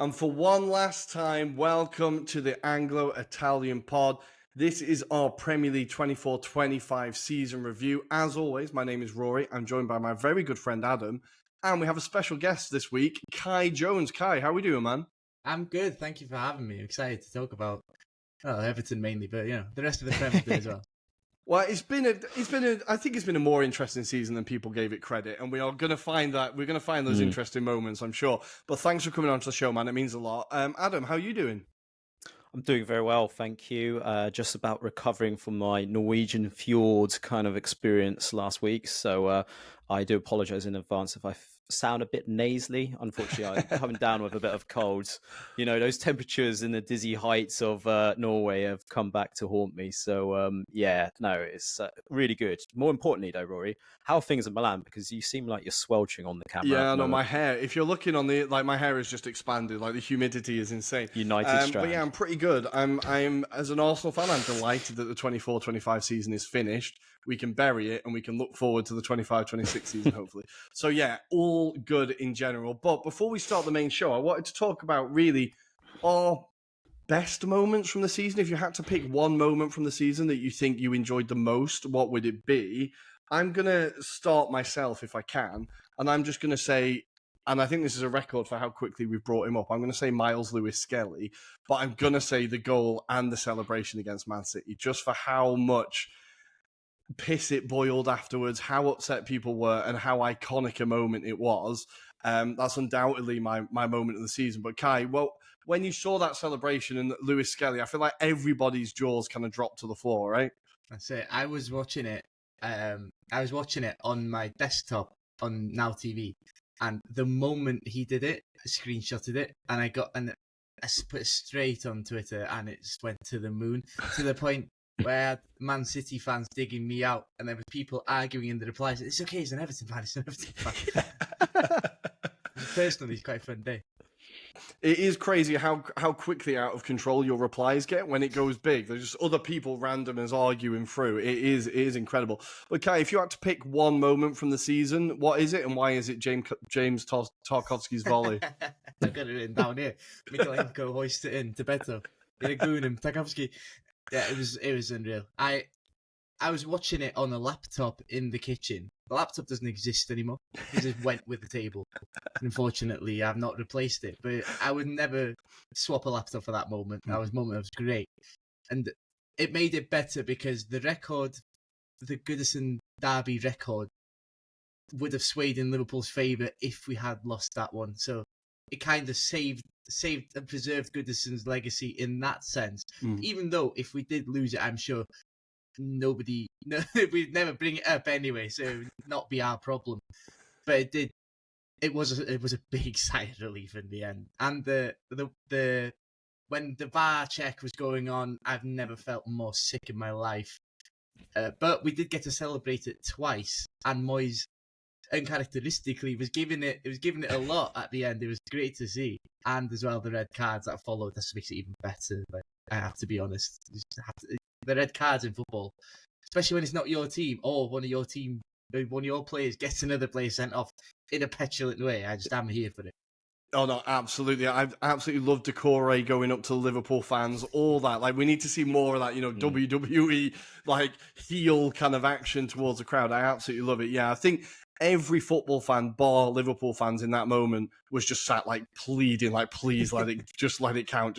And for one last time, welcome to the Anglo-Italian pod. This is our Premier League 24-25 season review. As always, my name is Rory. I'm joined by my very good friend Adam. And we have a special guest this week, Cai Jones. Cai, how are we doing, man? I'm good. Thank you for having me. I'm excited to talk about Everton mainly, but the rest of the Premier League as well. Well, I think it's been a more interesting season than people gave it credit, and we are going to find that. We're going to find those interesting moments, I'm sure. But thanks for coming on to the show, man. It means a lot. Adam, how are you doing? I'm doing very well, thank you. Just about recovering from my Norwegian fjord kind of experience last week. So I do apologise in advance if I sound a bit nasally. Unfortunately, I'm coming down with a bit of cold. You know, those temperatures in the dizzy heights of Norway have come back to haunt me. So it's really good. More importantly though, Rory, how are things in Milan? Because you seem like you're sweltering on the camera. Yeah, no, my hair. If you're looking on my hair has just expanded. Like the humidity is insane. United strand. But yeah, I'm pretty good. I'm as an Arsenal fan, I'm delighted that the 24-25 season is finished. We can bury it and we can look forward to the 25-26 season, hopefully. So yeah, all good in general. But before we start the main show, I wanted to talk about really our best moments from the season. If you had to pick one moment from the season that you think you enjoyed the most, what would it be? I'm going to start myself if I can. And I'm just going to say, and I think this is a record for how quickly we've brought him up, I'm going to say Miles Lewis-Skelly, but I'm going to say the goal and the celebration against Man City, just for how much piss it boiled afterwards, how upset people were, and how iconic a moment it was. That's undoubtedly my moment of the season. But Cai, well, when you saw that celebration and Lewis-Skelly, I feel like everybody's jaws kind of dropped to the floor, right? That's it. I was watching it on my desktop on Now TV, and the moment he did it, I screenshotted it, and I put it straight on Twitter, and it just went to the moon, to the point where Man City fans digging me out, and there were people arguing in the replies. It's okay, he's an Everton fan. It's an Everton fan. Personally, it's quite a fun day. It is crazy how quickly out of control your replies get when it goes big. There's just other people random as arguing through. It is incredible. But Cai, if you had to pick one moment from the season, what is it, and why is it James Tarkowski's volley? I've got it written down here. Mikolenko hoist it in to Beto. Iragunim, Tarkowski. Yeah, it was unreal. I was watching it on a laptop in the kitchen. The laptop doesn't exist anymore. It just went with the table. Unfortunately, I've not replaced it. But I would never swap a laptop for that moment. That moment was great. And it made it better because the Goodison Derby record, would have swayed in Liverpool's favour if we had lost that one. So it kind of saved and preserved Goodison's legacy in that sense. Even though if we did lose it, I'm sure we'd never bring it up anyway, so it would not be our problem. But it did. It was a big sigh of relief in the end. And the when the VAR check was going on, I've never felt more sick in my life. But we did get to celebrate it twice, and Moyes uncharacteristically was giving it a lot at the end. It was great to see, and as well the red cards that followed. That makes it even better. But I have to be honest, the red cards in football, especially when it's not your team or one of your players gets another player sent off in a petulant way. I'm here for it. Oh no, absolutely! I absolutely love Decore going up to Liverpool fans, all that. Like, we need to see more of that, WWE like heel kind of action towards the crowd. I absolutely love it. Yeah, I think every football fan, bar Liverpool fans, in that moment was just sat like pleading, like, please let it count,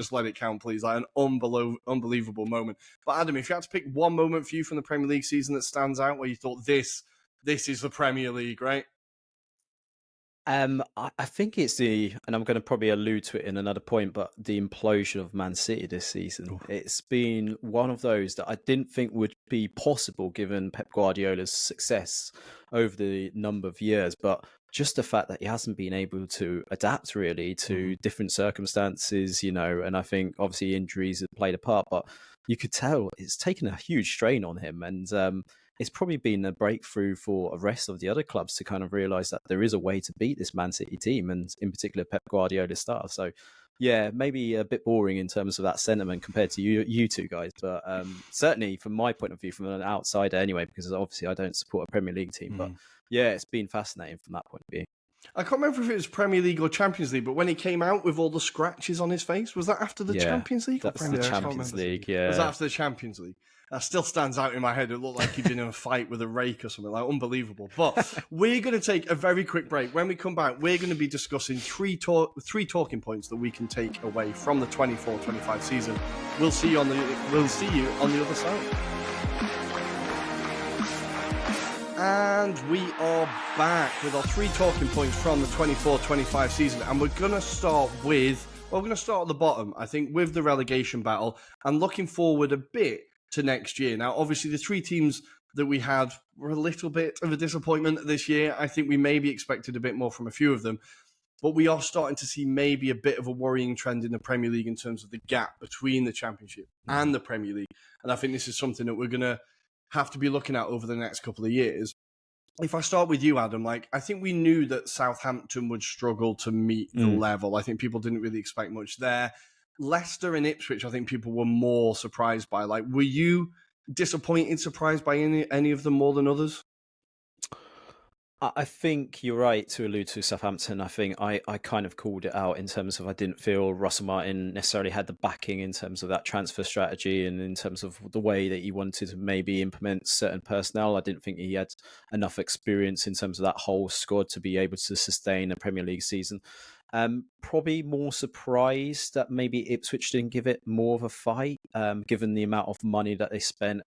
please. Like, an unbelievable moment. But Adam, if you had to pick one moment for you from the Premier League season that stands out, where you thought this is the Premier League, right? I think it's and I'm going to probably allude to it in another point, but the implosion of Man City this season. Oof. It's been one of those that I didn't think would be possible given Pep Guardiola's success over the number of years, but just the fact that he hasn't been able to adapt really to different circumstances, and I think obviously injuries have played a part, but you could tell it's taken a huge strain on him, and it's probably been a breakthrough for the rest of the other clubs to kind of realise that there is a way to beat this Man City team, and in particular Pep Guardiola's staff. So, yeah, maybe a bit boring in terms of that sentiment compared to you two guys, but certainly from my point of view, from an outsider anyway, because obviously I don't support a Premier League team, but yeah, it's been fascinating from that point of view. I can't remember if it was Premier League or Champions League, but when he came out with all the scratches on his face, was that after the Champions League or That's Premier the League? Champions League, Was that yeah. after the Champions League? That still stands out in my head. It looked like he'd been in a fight with a rake or something, like unbelievable. But we're going to take a very quick break. When we come back, we're going to be discussing three talking points that we can take away from the 24-25 season. We'll see you on the other side. And we are back with our three talking points from the 24-25 season. And we're going to start at the bottom, I think, with the relegation battle and looking forward a bit to next year. Now, obviously, the three teams that we had were a little bit of a disappointment this year. I think we maybe expected a bit more from a few of them. But we are starting to see maybe a bit of a worrying trend in the Premier League in terms of the gap between the Championship and the Premier League. And I think this is something that we're going to have to be looking at over the next couple of years. If I start with you, Adam, I think we knew that Southampton would struggle to meet the level. I think people didn't really expect much there. Leicester and Ipswich, I think people were more surprised by. Were you surprised by any of them more than others? I think you're right to allude to Southampton. I think I kind of called it out in terms of I didn't feel Russell Martin necessarily had the backing in terms of that transfer strategy and in terms of the way that he wanted to maybe implement certain personnel. I didn't think he had enough experience in terms of that whole squad to be able to sustain a Premier League season. Probably more surprised that maybe Ipswich didn't give it more of a fight, given the amount of money that they spent.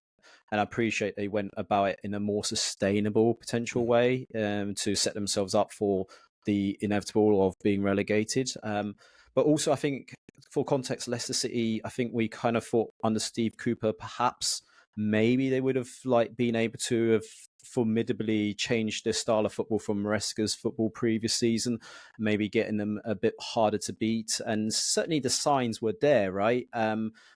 And I appreciate they went about it in a more sustainable potential way to set themselves up for the inevitable of being relegated. But also, I think, for context, Leicester City, I think we kind of thought under Steve Cooper, perhaps maybe they would have been able to have formidably changed their style of football from Maresca's football previous season, maybe getting them a bit harder to beat. And certainly the signs were there, right?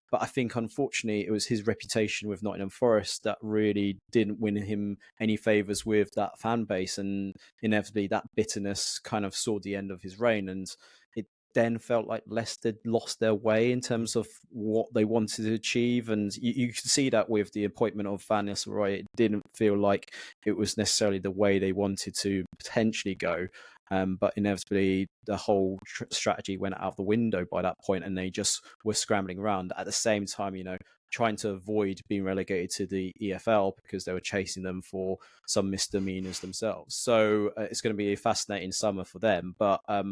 But I think, unfortunately, it was his reputation with Nottingham Forest that really didn't win him any favours with that fan base. And inevitably, that bitterness kind of saw the end of his reign. And it then felt like Leicester lost their way in terms of what they wanted to achieve. And you can see that with the appointment of Van Nistelrooy. It didn't feel like it was necessarily the way they wanted to potentially go. But inevitably, the whole strategy went out the window by that point, and they just were scrambling around. At the same time, trying to avoid being relegated to the EFL because they were chasing them for some misdemeanors themselves. So it's going to be a fascinating summer for them. But I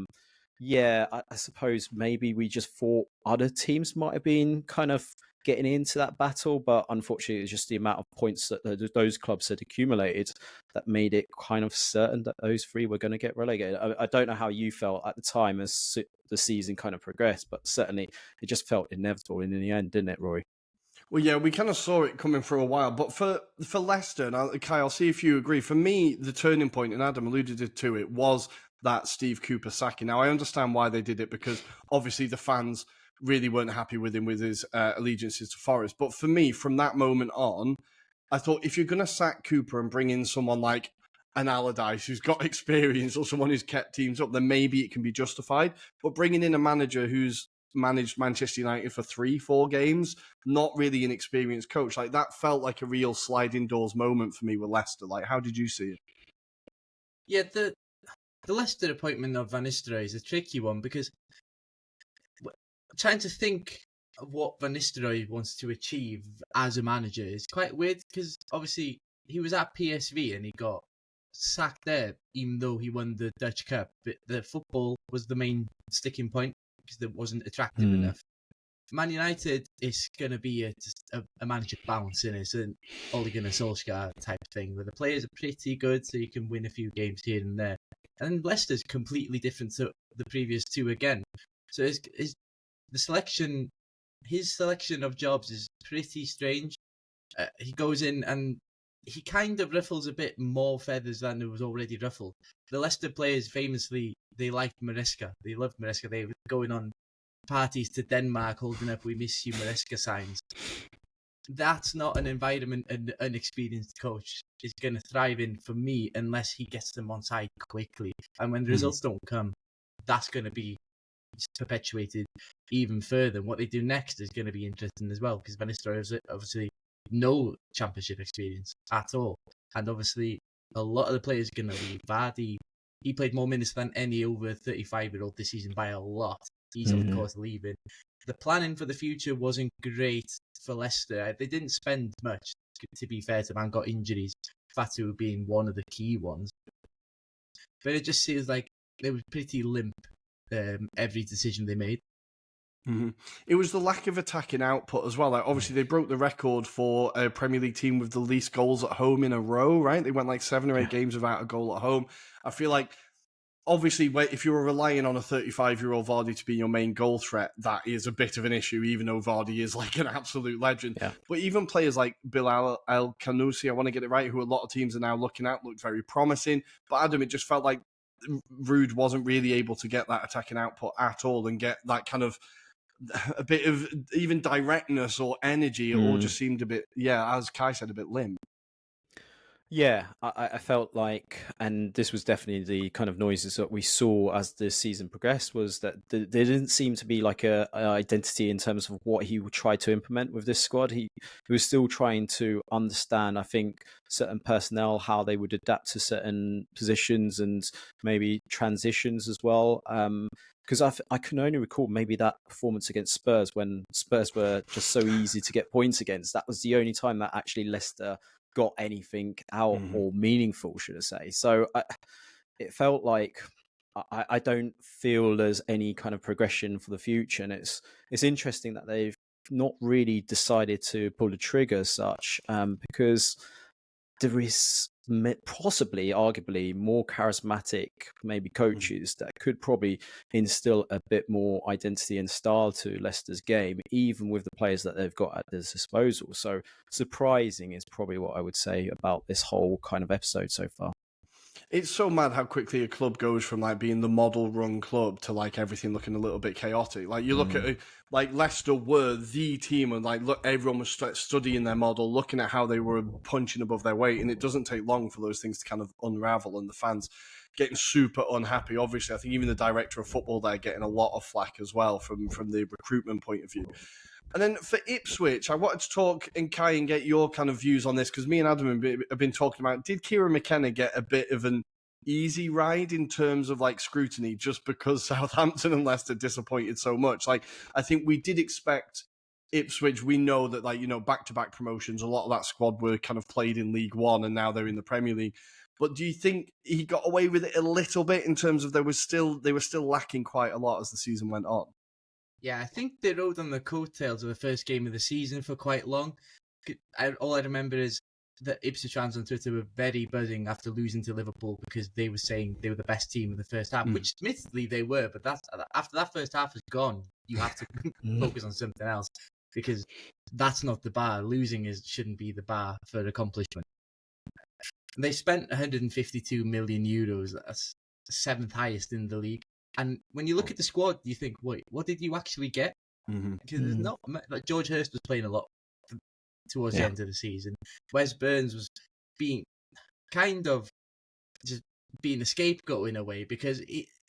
suppose maybe we just thought other teams might have been kind of getting into that battle, but unfortunately it's just the amount of points that those clubs had accumulated that made it kind of certain that those three were going to get relegated. I don't know how you felt at the time as the season kind of progressed, but certainly it just felt inevitable in the end, didn't it, Rory? Well, yeah, we kind of saw it coming for a while, but for Leicester, and Kai, I'll see if you agree, for me, the turning point, and Adam alluded to it, was that Steve Cooper sacking. Now, I understand why they did it, because obviously the fans really weren't happy with him with his allegiances to Forest. But for me, from that moment on, I thought if you're going to sack Cooper and bring in someone like an Allardyce who's got experience or someone who's kept teams up, then maybe it can be justified. But bringing in a manager who's managed Manchester United for 3-4 games, not really an experienced coach, that felt like a real sliding doors moment for me with Leicester. How did you see it? Yeah, the Leicester appointment of Van Nistelrooy is a tricky one because trying to think of what Van Nistelrooy wants to achieve as a manager is quite weird because obviously he was at PSV and he got sacked there even though he won the Dutch Cup. But the football was the main sticking point because it wasn't attractive enough. Man United is going to be a manager bounce in it. It's an Ole Gunnar Solskjaer type thing where the players are pretty good so you can win a few games here and there. And Leicester's completely different to the previous two again. So his selection of jobs is pretty strange. He goes in and he kind of ruffles a bit more feathers than it was already ruffled. The Leicester players famously, they liked Maresca. They loved Maresca. They were going on parties to Denmark holding up "We miss you, Maresca" signs. That's not an environment an inexperienced coach is going to thrive in for me unless he gets them on side quickly. And when the results don't come, that's going to be perpetuated even further. What they do next is going to be interesting as well because Van Nistelrooy has obviously no championship experience at all. And obviously a lot of the players are going to leave. Vardy He played more minutes than any over 35-year-old this season by a lot. He's of course leaving. The planning for the future wasn't great for Leicester. They didn't spend much, to be fair to man, got injuries, Fatu being one of the key ones. But it just seems like they were pretty limp, every decision they made. Mm-hmm. It was the lack of attacking output as well. Like, obviously, they broke the record for a Premier League team with the least goals at home in a row, right? They went like 7 or 8 games without a goal at home. I feel like, obviously, if you were relying on a 35-year-old Vardy to be your main goal threat, that is a bit of an issue, even though Vardy is like an absolute legend. Yeah. But even players like Bilal El-Khanousi, I want to get it right, who a lot of teams are now looking at, looked very promising. But Adam, it just felt like Ruud wasn't really able to get that attacking output at all and get that kind of a bit of even directness or energy. It all just seemed a bit, as Cai said, a bit limp. Yeah, I felt like, and this was definitely the kind of noises that we saw as the season progressed, was that there didn't seem to be like an identity in terms of what he would try to implement with this squad. He was still trying to understand, I think, certain personnel, how they would adapt to certain positions and maybe transitions as well. Because I can only recall maybe that performance against Spurs when Spurs were just so easy to get points against. That was the only time that actually Leicester got anything out or meaningful, should I say. So it felt like I don't feel there's any kind of progression for the future. And it's interesting that they've not really decided to pull the trigger as such, because there is possibly, arguably, more charismatic maybe coaches that could probably instill a bit more identity and style to Leicester's game, even with the players that they've got at their disposal. So surprising is probably what I would say about this whole kind of episode so far. It's so mad how quickly a club goes from like being the model run club to like everything looking a little bit chaotic. Like you look at like Leicester were the team and like look, everyone was studying their model, looking at how they were punching above their weight, and it doesn't take long for those things to kind of unravel and the fans getting super unhappy. Obviously, I think even the director of football there getting a lot of flack as well from the recruitment point of view. And then for Ipswich, I wanted to talk, and Cai, and get your kind of views on this, because me and Adam have been talking about, did Kieran McKenna get a bit of an easy ride in terms of like scrutiny just because Southampton and Leicester disappointed so much? Like, I think we did expect Ipswich, we know that, like, you know, back-to-back promotions, a lot of that squad were kind of played in League One and now they're in the Premier League. But do you think he got away with it a little bit in terms of they were still lacking quite a lot as the season went on? Yeah, I think they rode on the coattails of the first game of the season for quite long. All I remember is that Ipswich fans on Twitter were very buzzing after losing to Liverpool because they were saying they were the best team in the first half, which admittedly they were, but after that first half is gone, you have to focus on something else, because that's not the bar. Losing shouldn't be the bar for accomplishment. They spent 152 million euros. That's the 7th highest in the league. And when you look at the squad, you think, wait, what did you actually get? Because there's not like George Hurst was playing a lot towards the end of the season. Wes Burns was being kind of just being a scapegoat in a way, because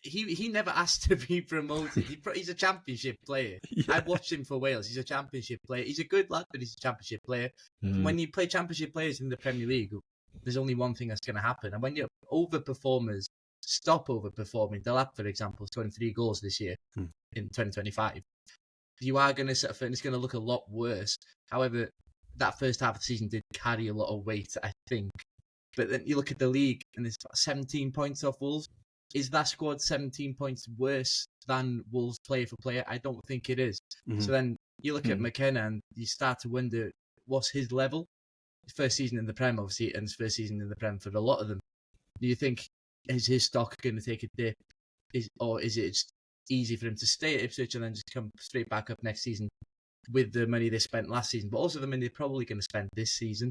he never asked to be promoted. He's a championship player. I've watched him for Wales. He's a championship player. He's a good lad, but he's a championship player. When you play championship players in the Premier League, there's only one thing that's going to happen. And when your overperformers stop overperforming, Delap, for example, scoring 3 goals this year in 2025, you are going to set and it's going to look a lot worse. However, that first half of the season did carry a lot of weight, I think. But then you look at the league and it's 17 points off Wolves. Is that squad 17 points worse than Wolves player for player? I don't think it is. So then you look at McKenna and you start to wonder, what's his level? His first season in the Prem, obviously, and his first season in the Prem for a lot of them. Do you think, is his stock going to take a dip? Or is it just easy for him to stay at Ipswich and then just come straight back up next season with the money they spent last season, but also the money they're probably going to spend this season?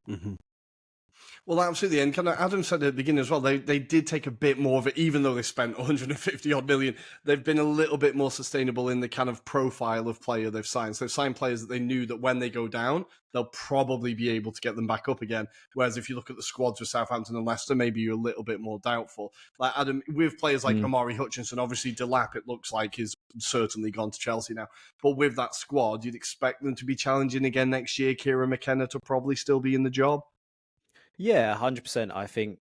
Well, absolutely. And kind of Adam said at the beginning as well, they did take a bit more of it, even though they spent 150 odd million. They've been a little bit more sustainable in the kind of profile of player they've signed. So they've signed players that they knew that when they go down, they'll probably be able to get them back up again. Whereas if you look at the squads with Southampton and Leicester, maybe you're a little bit more doubtful. Like Adam, with players like Amari Hutchinson, obviously Delap, it looks like is certainly gone to Chelsea now. But with that squad, you'd expect them to be challenging again next year. Kieran McKenna to probably still be in the job. Yeah, 100%. I think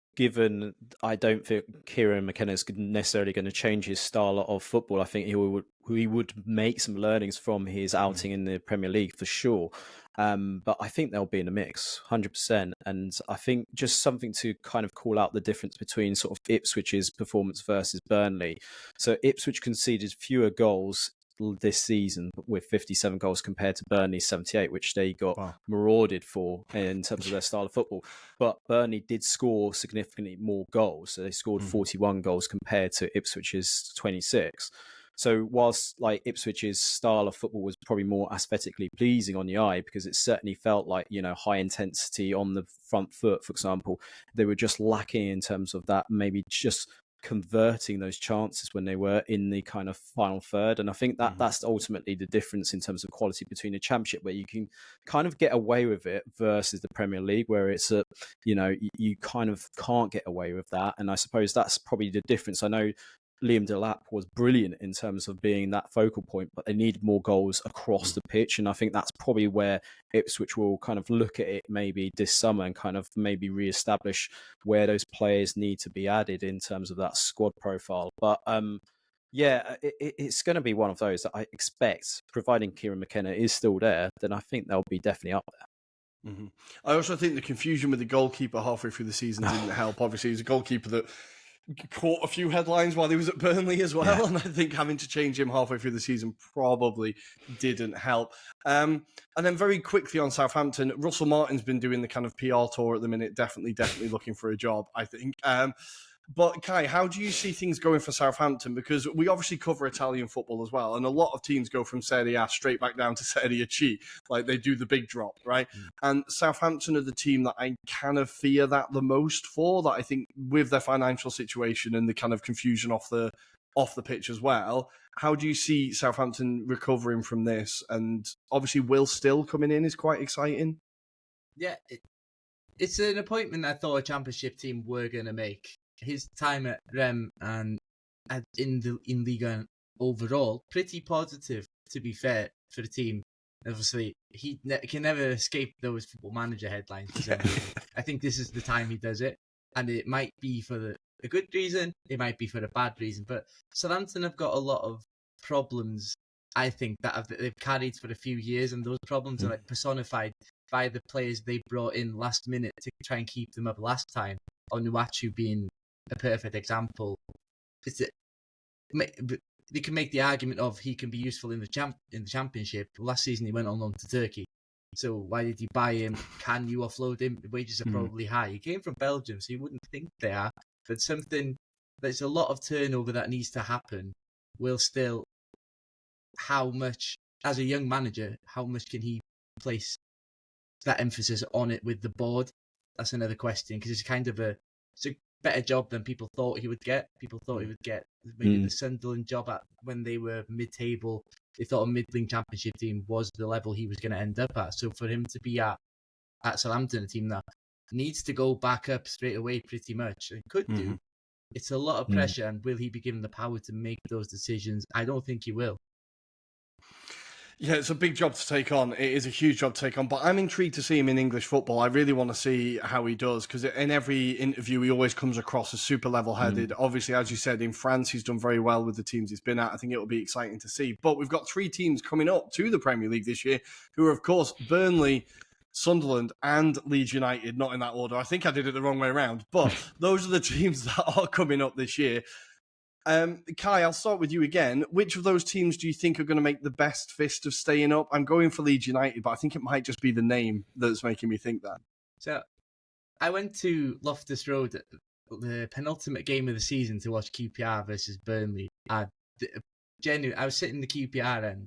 I don't think Kieran McKenna is necessarily going to change his style of football. I think he would make some learnings from his outing in the Premier League for sure. But I think they'll be in the mix, 100%. And I think just something to kind of call out the difference between sort of Ipswich's performance versus Burnley. So Ipswich conceded fewer goals this season with 57 goals compared to Burnley's 78, which they got marauded for in terms of their style of football. But Burnley did score significantly more goals. So they scored 41 goals compared to Ipswich's 26. So whilst like Ipswich's style of football was probably more aesthetically pleasing on the eye, because it certainly felt like, high intensity on the front foot, for example, they were just lacking in terms of that, maybe just converting those chances when they were in the kind of final third. And I think that's ultimately the difference in terms of quality between the Championship, where you can kind of get away with it, versus the Premier League, where it's you kind of can't get away with that. And I suppose that's probably the difference. I know Liam Delap was brilliant in terms of being that focal point, but they need more goals across the pitch. And I think that's probably where Ipswich will kind of look at it maybe this summer and kind of maybe reestablish where those players need to be added in terms of that squad profile. But it's going to be one of those that I expect, providing Kieran McKenna is still there, then I think they'll be definitely up there. Mm-hmm. I also think the confusion with the goalkeeper halfway through the season didn't help. Obviously, he's a goalkeeper that caught a few headlines while he was at Burnley as well, and I think having to change him halfway through the season probably didn't help. And then very quickly on Southampton, Russell Martin's been doing the kind of PR tour at the minute, definitely looking for a job, I think. But Kai, how do you see things going for Southampton? Because we obviously cover Italian football as well, and a lot of teams go from Serie A straight back down to Serie C, like they do the big drop, right? And Southampton are the team that I kind of fear that the most for, that I think with their financial situation and the kind of confusion off the pitch as well. How do you see Southampton recovering from this? And obviously Will Still coming in is quite exciting. Yeah, it's an appointment I thought a Championship team were going to make. His time at Rem and in Liga overall, pretty positive, to be fair, for the team. Obviously, he can never escape those Football Manager headlines. I think this is the time he does it, and it might be for a good reason, it might be for a bad reason. But Southampton have got a lot of problems, I think, that they've carried for a few years, and those problems are like personified by the players they brought in last minute to try and keep them up last time. Onuachu being a perfect example. They can make the argument of he can be useful in the Championship. Last season he went on loan to Turkey, so why did you buy him? Can you offload him? The wages are probably high. He came from Belgium, so you wouldn't think they are. But there's a lot of turnover that needs to happen. Will Still, how much, as a young manager, how much can he place that emphasis on it with the board? That's another question, because it's kind of a better job than people thought he would get. People thought he would get maybe the Sunderland job when they were mid-table. They thought a middling Championship team was the level he was going to end up at. So for him to be at Southampton, a team that needs to go back up straight away pretty much, and could do, it's a lot of pressure. And will he be given the power to make those decisions? I don't think he will. Yeah, it's a big job to take on. It is a huge job to take on, but I'm intrigued to see him in English football. I really want to see how he does, because in every interview he always comes across as super level-headed. Obviously, as you said, in France he's done very well with the teams he's been at. I think it'll be exciting to see. But we've got 3 teams coming up to the Premier League this year who are, of course, Burnley, Sunderland and Leeds United, not in that order. I think I did it the wrong way around, but those are the teams that are coming up this year. Kai, I'll start with you again. Which of those teams do you think are going to make the best fist of staying up? I'm going for Leeds United, but I think it might just be the name that's making me think that. So, I went to Loftus Road, the penultimate game of the season, to watch QPR versus Burnley. I was sitting in the QPR end.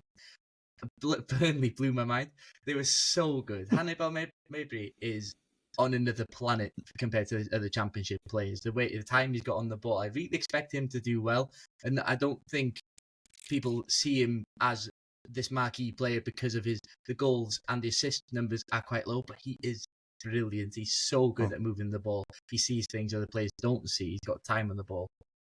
Burnley blew my mind. They were so good. Hannibal Mabry is on another planet compared to other Championship players. The time he's got on the ball, I really expect him to do well. And I don't think people see him as this marquee player because of the goals and the assist numbers are quite low, but he is brilliant. He's so good at moving the ball. He sees things other players don't see. He's got time on the ball.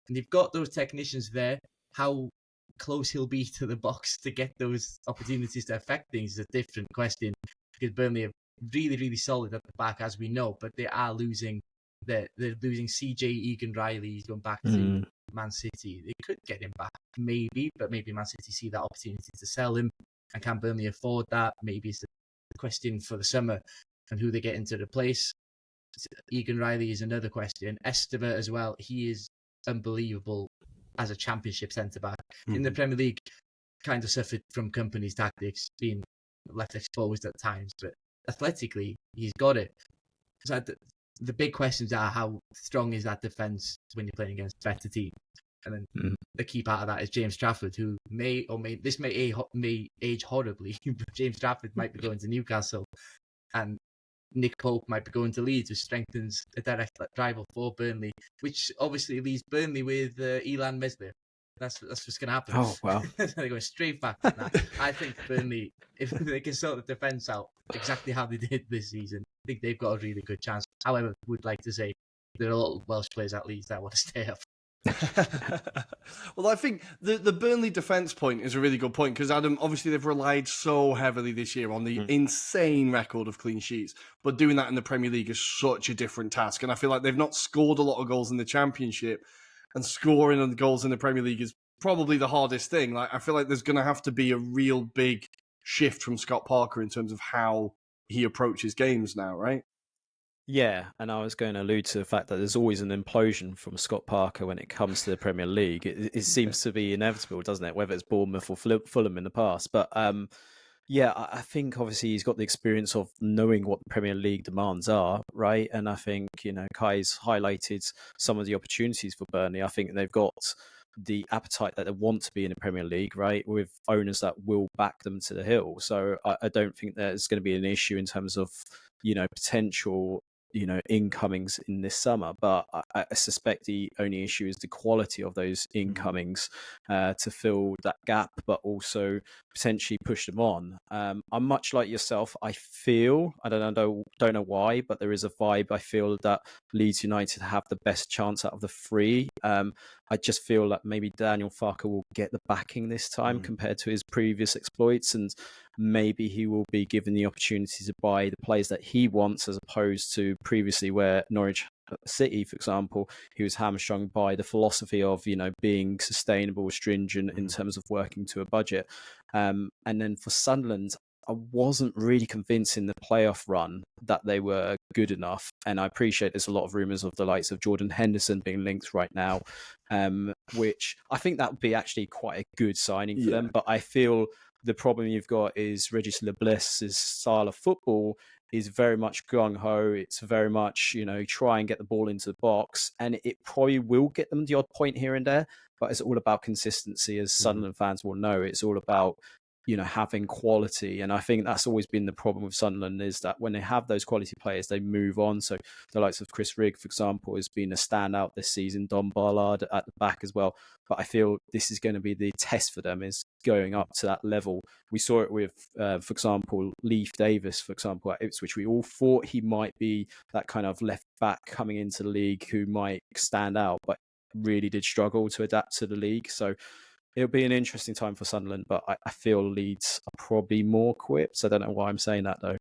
And they've got those technicians there. How close he'll be to the box to get those opportunities to affect things is a different question, because Burnley have really, really solid at the back, as we know, but they are losing. They're losing CJ Egan-Riley. He's going back to Man City. They could get him back, maybe, but maybe Man City see that opportunity to sell him, and can Burnley afford that? Maybe it's the question for the summer, and who they get into replace. Egan-Riley is another question. Esteva as well. He is unbelievable as a Championship centre-back. In the Premier League, kind of suffered from company's tactics, being left exposed at times, but athletically, he's got it. So the big questions are, how strong is that defence when you're playing against better teams? And then the key part of that is James Trafford, who may age horribly, but James Trafford might be going to Newcastle, and Nick Pope might be going to Leeds, which strengthens a direct rival for Burnley, which obviously leaves Burnley with Elan Meslier. That's what's going to happen. Oh, wow. They're going straight back to that. I think Burnley, if they can sort the defence out exactly how they did this season, I think they've got a really good chance. However, would like to say there are a lot of Welsh players at Leeds that want to stay up. Well, I think the Burnley defence point is a really good point, because, Adam, obviously they've relied so heavily this year on the insane record of clean sheets, but doing that in the Premier League is such a different task. And I feel like they've not scored a lot of goals in the Championship, and scoring on goals in the Premier League is probably the hardest thing. Like, I feel like there's going to have to be a real big shift from Scott Parker in terms of how he approaches games now, right? Yeah, and I was going to allude to the fact that there's always an implosion from Scott Parker when it comes to the Premier League. It seems to be inevitable, doesn't it? Whether it's Bournemouth or Fulham in the past. But yeah, I think obviously he's got the experience of knowing what the Premier League demands are, right? And I think, Kai's highlighted some of the opportunities for Burnley. I think they've got the appetite that they want to be in the Premier League, right? With owners that will back them to the hill. So I don't think there's going to be an issue in terms of, potential incomings in this summer, but I suspect the only issue is the quality of those incomings to fill that gap, but also potentially push them on. I'm much like yourself. I feel, I don't know why, but there is a vibe. I feel that Leeds United have the best chance out of the three. I just feel that maybe Daniel Farke will get the backing this time compared to his previous exploits, and maybe he will be given the opportunity to buy the players that he wants, as opposed to previously where Norwich City, for example, he was hamstrung by the philosophy of, being sustainable, stringent in terms of working to a budget. And then for Sunderland, I wasn't really convinced in the playoff run that they were good enough. And I appreciate there's a lot of rumours of the likes of Jordan Henderson being linked right now, which I think that would be actually quite a good signing for them. But I feel the problem you've got is Regis Lebliss's style of football is very much gung-ho. It's very much, try and get the ball into the box. And it probably will get them the odd point here and there. But it's all about consistency, as Sunderland fans will know. It's all about having quality. And I think that's always been the problem with Sunderland, is that when they have those quality players, they move on. So the likes of Chris Rigg, for example, has been a standout this season. Don Ballard at the back as well. But I feel this is going to be the test for them, is going up to that level. We saw it with, for example, Leif Davis, for example, at Ipswich. We all thought he might be that kind of left back coming into the league who might stand out, but really did struggle to adapt to the league. So it'll be an interesting time for Sunderland, but I feel Leeds are probably more equipped. I don't know why I'm saying that, though.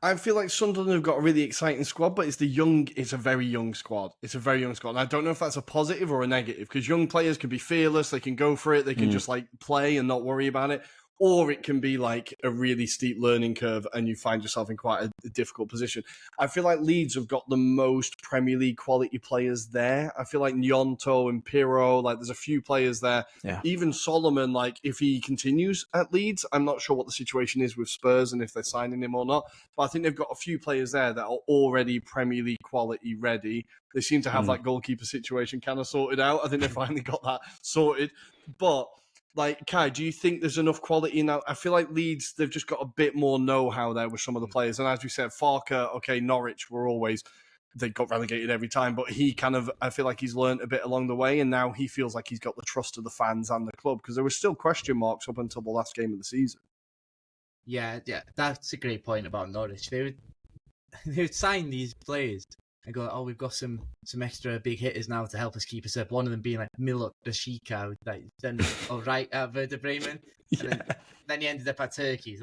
I feel like Sunderland have got a really exciting squad, but it's a very young squad. It's a very young squad. And I don't know if that's a positive or a negative, because young players can be fearless. They can go for it. They can just play and not worry about it. Or it can be like a really steep learning curve and you find yourself in quite a difficult position. I feel like Leeds have got the most Premier League quality players there. I feel like Gnonto and Pirro, there's a few players there. Yeah. Even Solomon, if he continues at Leeds, I'm not sure what the situation is with Spurs and if they're signing him or not. But I think they've got a few players there that are already Premier League quality ready. They seem to have that goalkeeper situation kind of sorted out. I think they finally got that sorted. But Kai, do you think there's enough quality now? I feel like Leeds, they've just got a bit more know-how there with some of the players. And as we said, Farke, Norwich they got relegated every time, but I feel like he's learned a bit along the way, and now he feels like he's got the trust of the fans and the club, because there were still question marks up until the last game of the season. Yeah, that's a great point about Norwich. They would sign these players and go, oh, we've got some extra big hitters now to help us keep us up. One of them being Milot Dashika, done all right at Werder Bremen. And then he ended up at Turkey. It's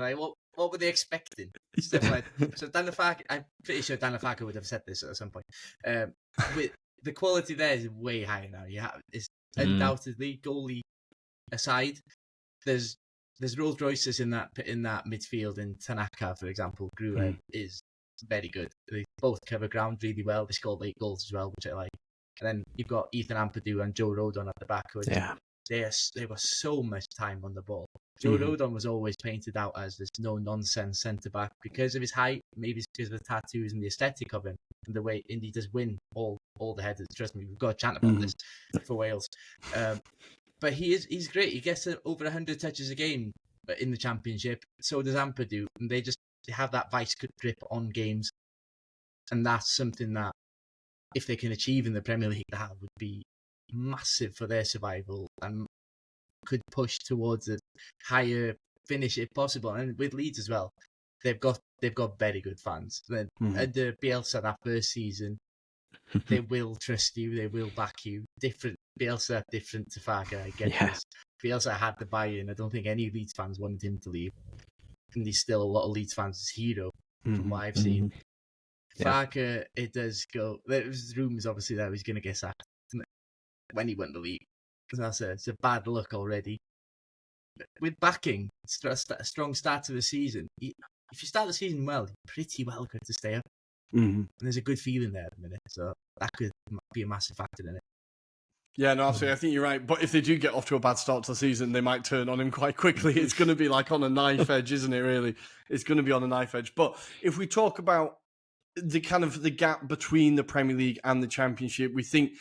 what were they expecting? Stuff like so. Dan Lafaka, I'm pretty sure Dan Lafaka would have said this at some point. With the quality there is way higher now. It's undoubtedly goalie aside. There's Rolls Royces in that midfield, and Tanaka, for example, Grue is very good. They both cover ground really well. They scored 8 goals as well, which I like. And then you've got Ethan Ampadu and Joe Rodon at the back. They were so much time on the ball. Joe Rodon was always painted out as this no-nonsense centre-back because of his height, maybe it's because of the tattoos and the aesthetic of him, and the way Indy does win all the headers. Trust me, we've got to chant about this for Wales. But he's great. He gets over 100 touches a game in the Championship. So does Ampadu, and they have that vice grip on games, and that's something that if they can achieve in the Premier League, that would be massive for their survival and could push towards a higher finish if possible. And with Leeds as well, they've got very good fans. Under Bielsa that first season, they will trust you, they will back you. Bielsa different to Farke, I get this. Bielsa had the buy-in. I don't think any Leeds fans wanted him to leave, and he's still a lot of Leeds fans' hero from what I've seen. Farke, it does go. There's rumours obviously that he's going to get sacked when he won the league. Because it's a bad look already. With backing, a strong start to the season. If you start the season well, you're pretty well good to stay up. And there's a good feeling there at the minute, so that could be a massive factor in it. Yeah, no, absolutely. I think you're right. But if they do get off to a bad start to the season, they might turn on him quite quickly. It's going to be like on a knife edge, isn't it, really? It's going to be on a knife edge. But if we talk about the kind of the gap between the Premier League and the Championship, we think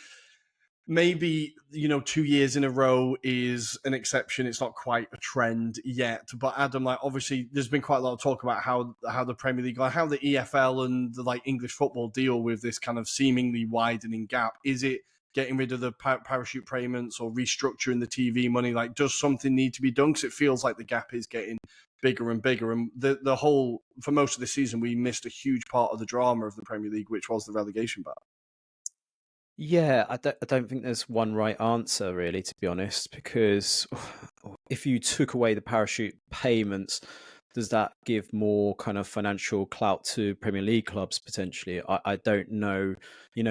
maybe, 2 years in a row is an exception. It's not quite a trend yet. But Adam, obviously there's been quite a lot of talk about how the Premier League, how the EFL and the English football deal with this kind of seemingly widening gap. Is it getting rid of the parachute payments or restructuring the TV money? Does something need to be done? Because it feels like the gap is getting bigger and bigger. And the whole, for most of the season, we missed a huge part of the drama of the Premier League, which was the relegation battle. Yeah, I don't think there's one right answer, really, to be honest, because if you took away the parachute payments, does that give more kind of financial clout to Premier League clubs potentially? I don't know.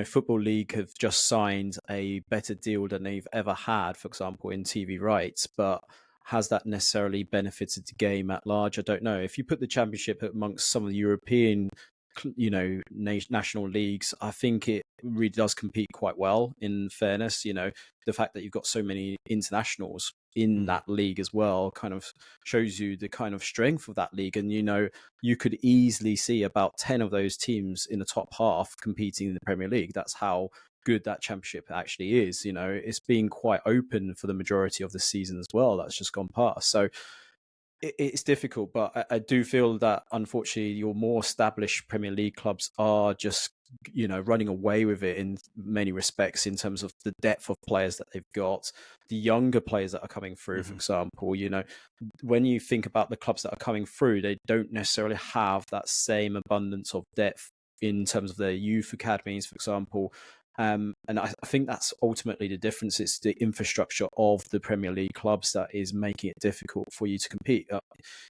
Football League have just signed a better deal than they've ever had, for example, in TV rights, but has that necessarily benefited the game at large? I don't know. If you put the Championship amongst some of the European national leagues, I think it really does compete quite well, in fairness. The fact that you've got so many internationals in that league as well kind of shows you the kind of strength of that league. And you could easily see about 10 of those teams in the top half competing in the Premier League. That's how good that Championship actually is. It's been quite open for the majority of the season as well. That's just gone past. So it's difficult, but I do feel that unfortunately your more established Premier League clubs are just, running away with it in many respects in terms of the depth of players that they've got, the younger players that are coming through, for example. When you think about the clubs that are coming through, they don't necessarily have that same abundance of depth in terms of their youth academies, for example. And I think that's ultimately the difference. It's the infrastructure of the Premier League clubs that is making it difficult for you to compete.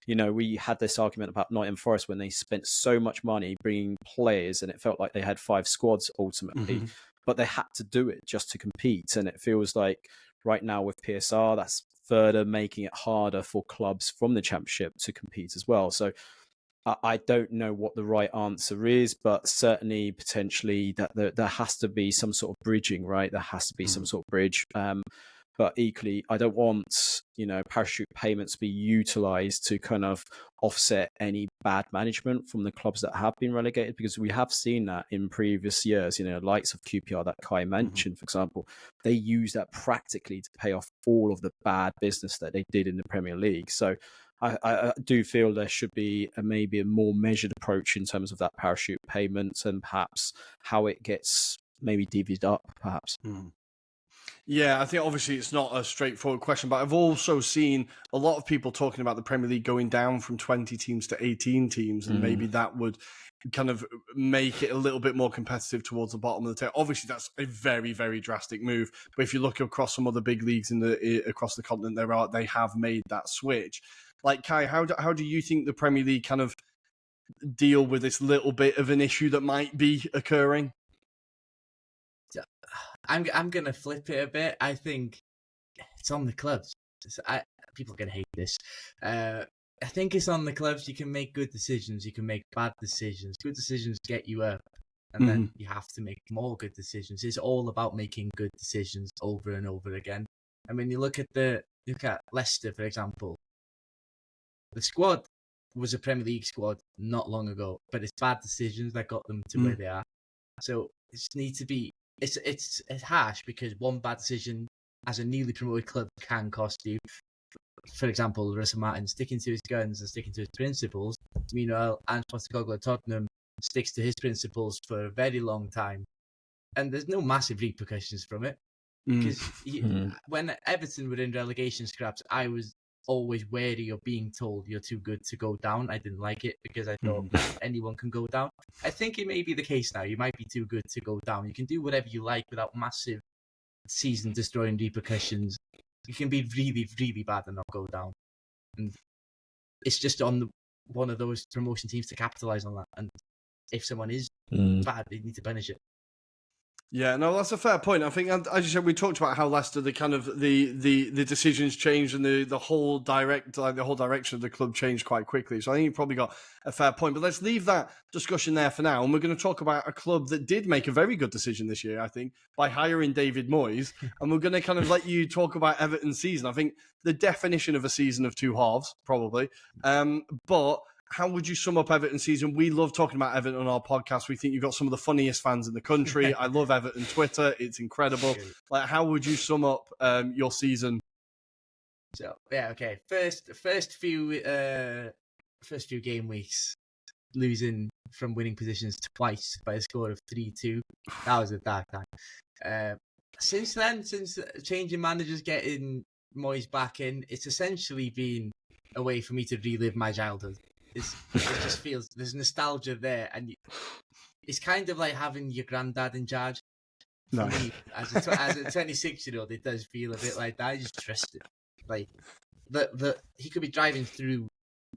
We had this argument about Nottingham Forest when they spent so much money bringing players and it felt like they had 5 squads ultimately, but they had to do it just to compete. And it feels like right now with PSR, that's further making it harder for clubs from the Championship to compete as well. So I don't know what the right answer is, but certainly potentially that there has to be some sort of bridging, right? There has to be some sort of bridge. But equally, I don't want, parachute payments to be utilised to kind of offset any bad management from the clubs that have been relegated, because we have seen that in previous years, likes of QPR that Cai mentioned, for example, they use that practically to pay off all of the bad business that they did in the Premier League. So I do feel there should be maybe a more measured approach in terms of that parachute payment and perhaps how it gets maybe divvied up, perhaps. Yeah, I think obviously it's not a straightforward question, but I've also seen a lot of people talking about the Premier League going down from 20 teams to 18 teams, and maybe that would kind of make it a little bit more competitive towards the bottom of the table. Obviously, that's a very, very drastic move, but if you look across some other big leagues across the continent, they have made that switch. Like, Kai, how do you think the Premier League kind of deal with this little bit of an issue that might be occurring? I'm gonna flip it a bit. I think it's on the clubs. People are gonna hate this. I think it's on the clubs. You can make good decisions. You can make bad decisions. Good decisions get you up, and then you have to make more good decisions. It's all about making good decisions over and over again. I mean, you look at Leicester, for example. The squad was a Premier League squad not long ago, but it's bad decisions that got them to where they are. So it needs to be. It's harsh because one bad decision as a newly promoted club can cost you. For example, Russell Martin sticking to his guns and sticking to his principles. Meanwhile, Ange Postecoglou at Tottenham sticks to his principles for a very long time, and there's no massive repercussions from it. Because when Everton were in relegation scraps, I was always wary of being told you're too good to go down. I didn't like it because I thought anyone can go down. I think it may be the case now. You might be too good to go down. You can do whatever you like without massive season-destroying repercussions. You can be really, really bad and not go down. And it's just on one of those promotion teams to capitalise on that. And if someone is bad, they need to punish it. Yeah, no, that's a fair point. I think, as you said, we talked about how Leicester, the kind of the decisions changed and the whole direction of the club changed quite quickly. So I think you probably got a fair point. But let's leave that discussion there for now, and we're going to talk about a club that did make a very good decision this year, I think, by hiring David Moyes. And we're going to kind of let you talk about Everton's season. I think the definition of a season of two halves, probably, but. How would you sum up Everton's season? We love talking about Everton on our podcast. We think you've got some of the funniest fans in the country. I love Everton Twitter. It's incredible. Like, how would you sum up your season? So, yeah, okay. First few game weeks, losing from winning positions twice by a score of 3-2. That was a dark time. Since then, since changing managers, getting Moyes back in, it's essentially been a way for me to relive my childhood. It just feels there's nostalgia there, and it's kind of like having your granddad in charge. For me, as a 26-year-old, it does feel a bit like that. I just trust it. Like he could be driving through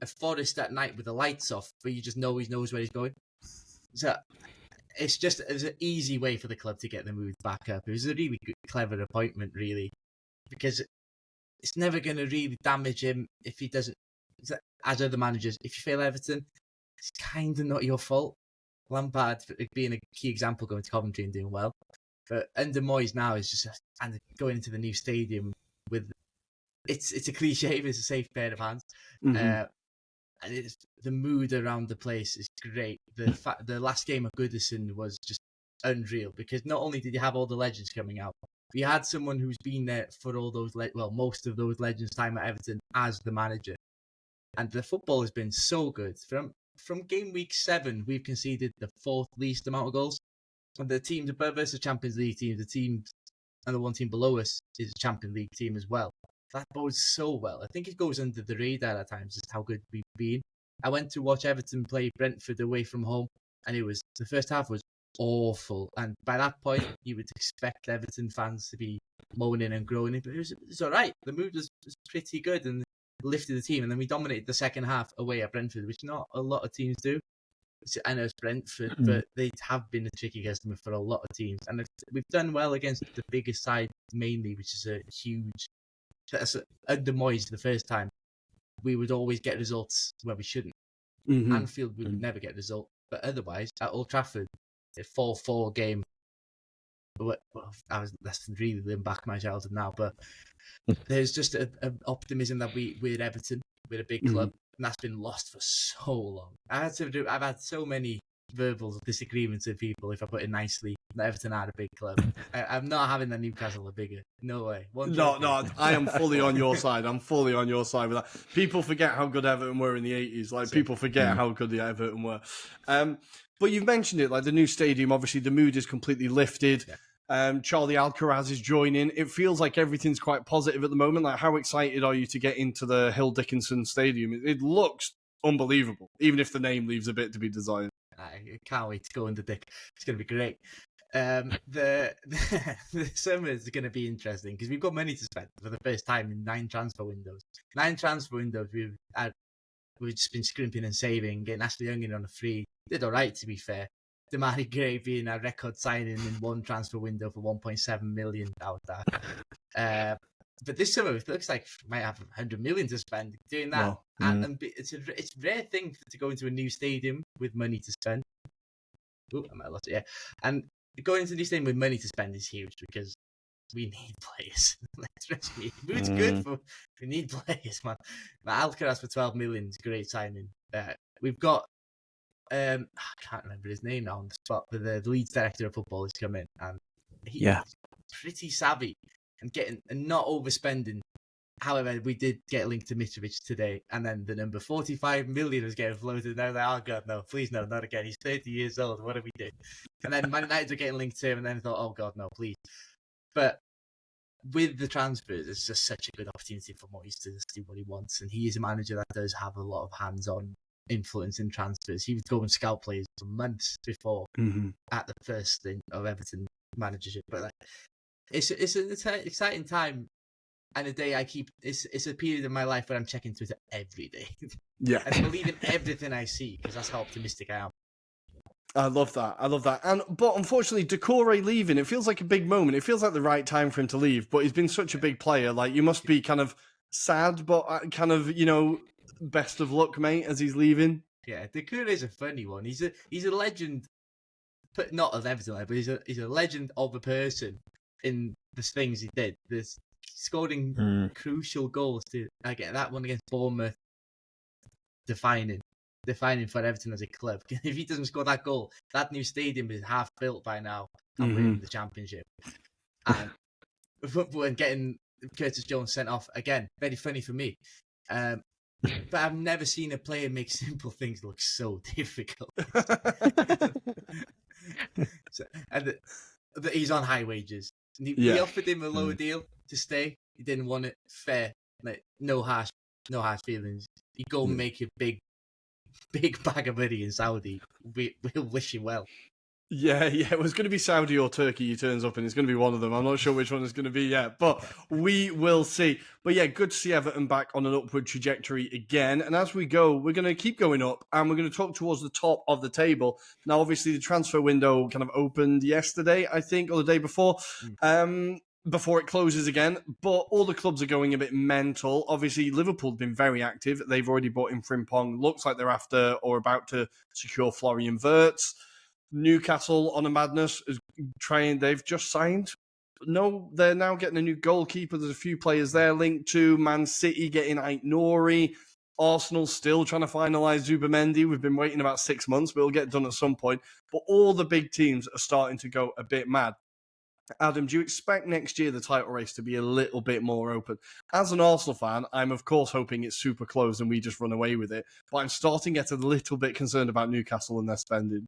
a forest at night with the lights off, but you just know he knows where he's going. So it's an easy way for the club to get the mood back up. It was a really good, clever appointment, really, because it's never going to really damage him if he doesn't. As other managers, if you fail Everton, it's kind of not your fault. Lampard being a key example, going to Coventry and doing well, but under Moyes now is just and going into the new stadium with it's a cliche, but it's a safe pair of hands, and it's the mood around the place is great. The last game of Goodison was just unreal because not only did you have all the legends coming out, but you had someone who's been there for all those most of those legends' time at Everton as the manager. And the football has been so good. From game week 7, we've conceded the 4th least amount of goals. And the teams above us are Champions League teams. The teams and the one team below us is a Champions League team as well. That bodes so well. I think it goes under the radar at times just how good we've been. I went to watch Everton play Brentford away from home, and the first half was awful. And by that point, you would expect Everton fans to be moaning and groaning, but it was all right. The mood was pretty good, and lifted the team, and then we dominated the second half away at Brentford, which not a lot of teams do. I know it's Brentford, but they have been a tricky customer for a lot of teams, and we've done well against the biggest side mainly, which is a huge. Under Moyes, the first time, we would always get results where we shouldn't. Anfield, we would never get a result, but otherwise at Old Trafford, a 4-4 game. That's really living back my childhood now, but there's just an optimism that we're Everton, we're a big club, and that's been lost for so long. I've had so many verbal disagreements with people, if I put it nicely, that Everton are a big club. I'm not having that Newcastle are bigger. No way. No, I am fully on your side. I'm fully on your side with that. People forget how good Everton were in the 80s. Like, people forget how good the Everton were. But you've mentioned it, like the new stadium, obviously the mood is completely lifted. Yeah. Charlie Alcaraz is joining. It feels like everything's quite positive at the moment. Like, how excited are you to get into the Hill Dickinson Stadium? It looks unbelievable, even if the name leaves a bit to be desired. I can't wait to go in the Dick. It's going to be great. The summer is going to be interesting because we've got money to spend for the first time in 9 transfer windows. 9 transfer windows. We've just been scrimping and saving, getting Ashley Young in on a free. Did all right, to be fair. Damari Gray being a record signing in one transfer window for 1.7 million out there. But this summer, it looks like we might have 100 million to spend doing that. Wow. And it's a rare thing to go into a new stadium with money to spend. Oh, I might have lost it, yeah. And going into a new stadium with money to spend is huge because we need players. Let's me. It's good, but we need players, man. Allcott for 12 million is a great signing. We've got I can't remember his name now on the spot, but the Leeds director of football has come in, and he's pretty savvy and not overspending. However, we did get linked to Mitrovic today, and then the number 45 million was getting floated. And I was like, oh God, no, please no, not again. He's 30 years old. What do we do? And then Man United were getting linked to him, and then I thought, oh God, no, please. But with the transfers, it's just such a good opportunity for Moyes to just do what he wants. And he is a manager that does have a lot of hands-on influence in transfers. He would go and scout players for months before at the first thing of Everton managership. But it's an exciting time and a day it's a period of my life where I'm checking Twitter every day. Yeah. And believing everything I see because that's how optimistic I am. I love that. But unfortunately, Decore leaving, it feels like a big moment. It feels like the right time for him to leave, but he's been such a big player. Like, you must be kind of sad, but kind of, best of luck, mate, as he's leaving. Yeah, Decore is a funny one. He's a legend, but not of Everton, but he's a legend of a person in the things he did. Scoring crucial goals to get that one against Bournemouth, defining for Everton as a club. If he doesn't score that goal, that new stadium is half built by now and winning the championship. And getting Curtis Jones sent off again, very funny for me. But I've never seen a player make simple things look so difficult. But he's on high wages. We offered him a lower deal to stay. He didn't want it. Fair. Like, no harsh feelings. You go and make a big bag of money in Saudi. We'll wish you well. Yeah, it was going to be Saudi or Turkey he turns up in. It's going to be one of them. I'm not sure which one it's going to be yet, but we will see. But yeah, good to see Everton back on an upward trajectory again. And as we go, we're going to keep going up and we're going to talk towards the top of the table. Now, obviously, the transfer window kind of opened yesterday, I think, or the day before it closes again. But all the clubs are going a bit mental. Obviously, Liverpool have been very active. They've already bought in Frimpong. Looks like they're after or about to secure Florian Wirtz. Newcastle on a madness is trying. They've just signed. No, they're now getting a new goalkeeper. There's a few players there linked to Man City getting Ait-Nouri. Arsenal still trying to finalise Zubimendi. We've been waiting about 6 months, but it'll get done at some point. But all the big teams are starting to go a bit mad. Adam, do you expect next year the title race to be a little bit more open? As an Arsenal fan, I'm of course hoping it's super close and we just run away with it. But I'm starting to get a little bit concerned about Newcastle and their spending.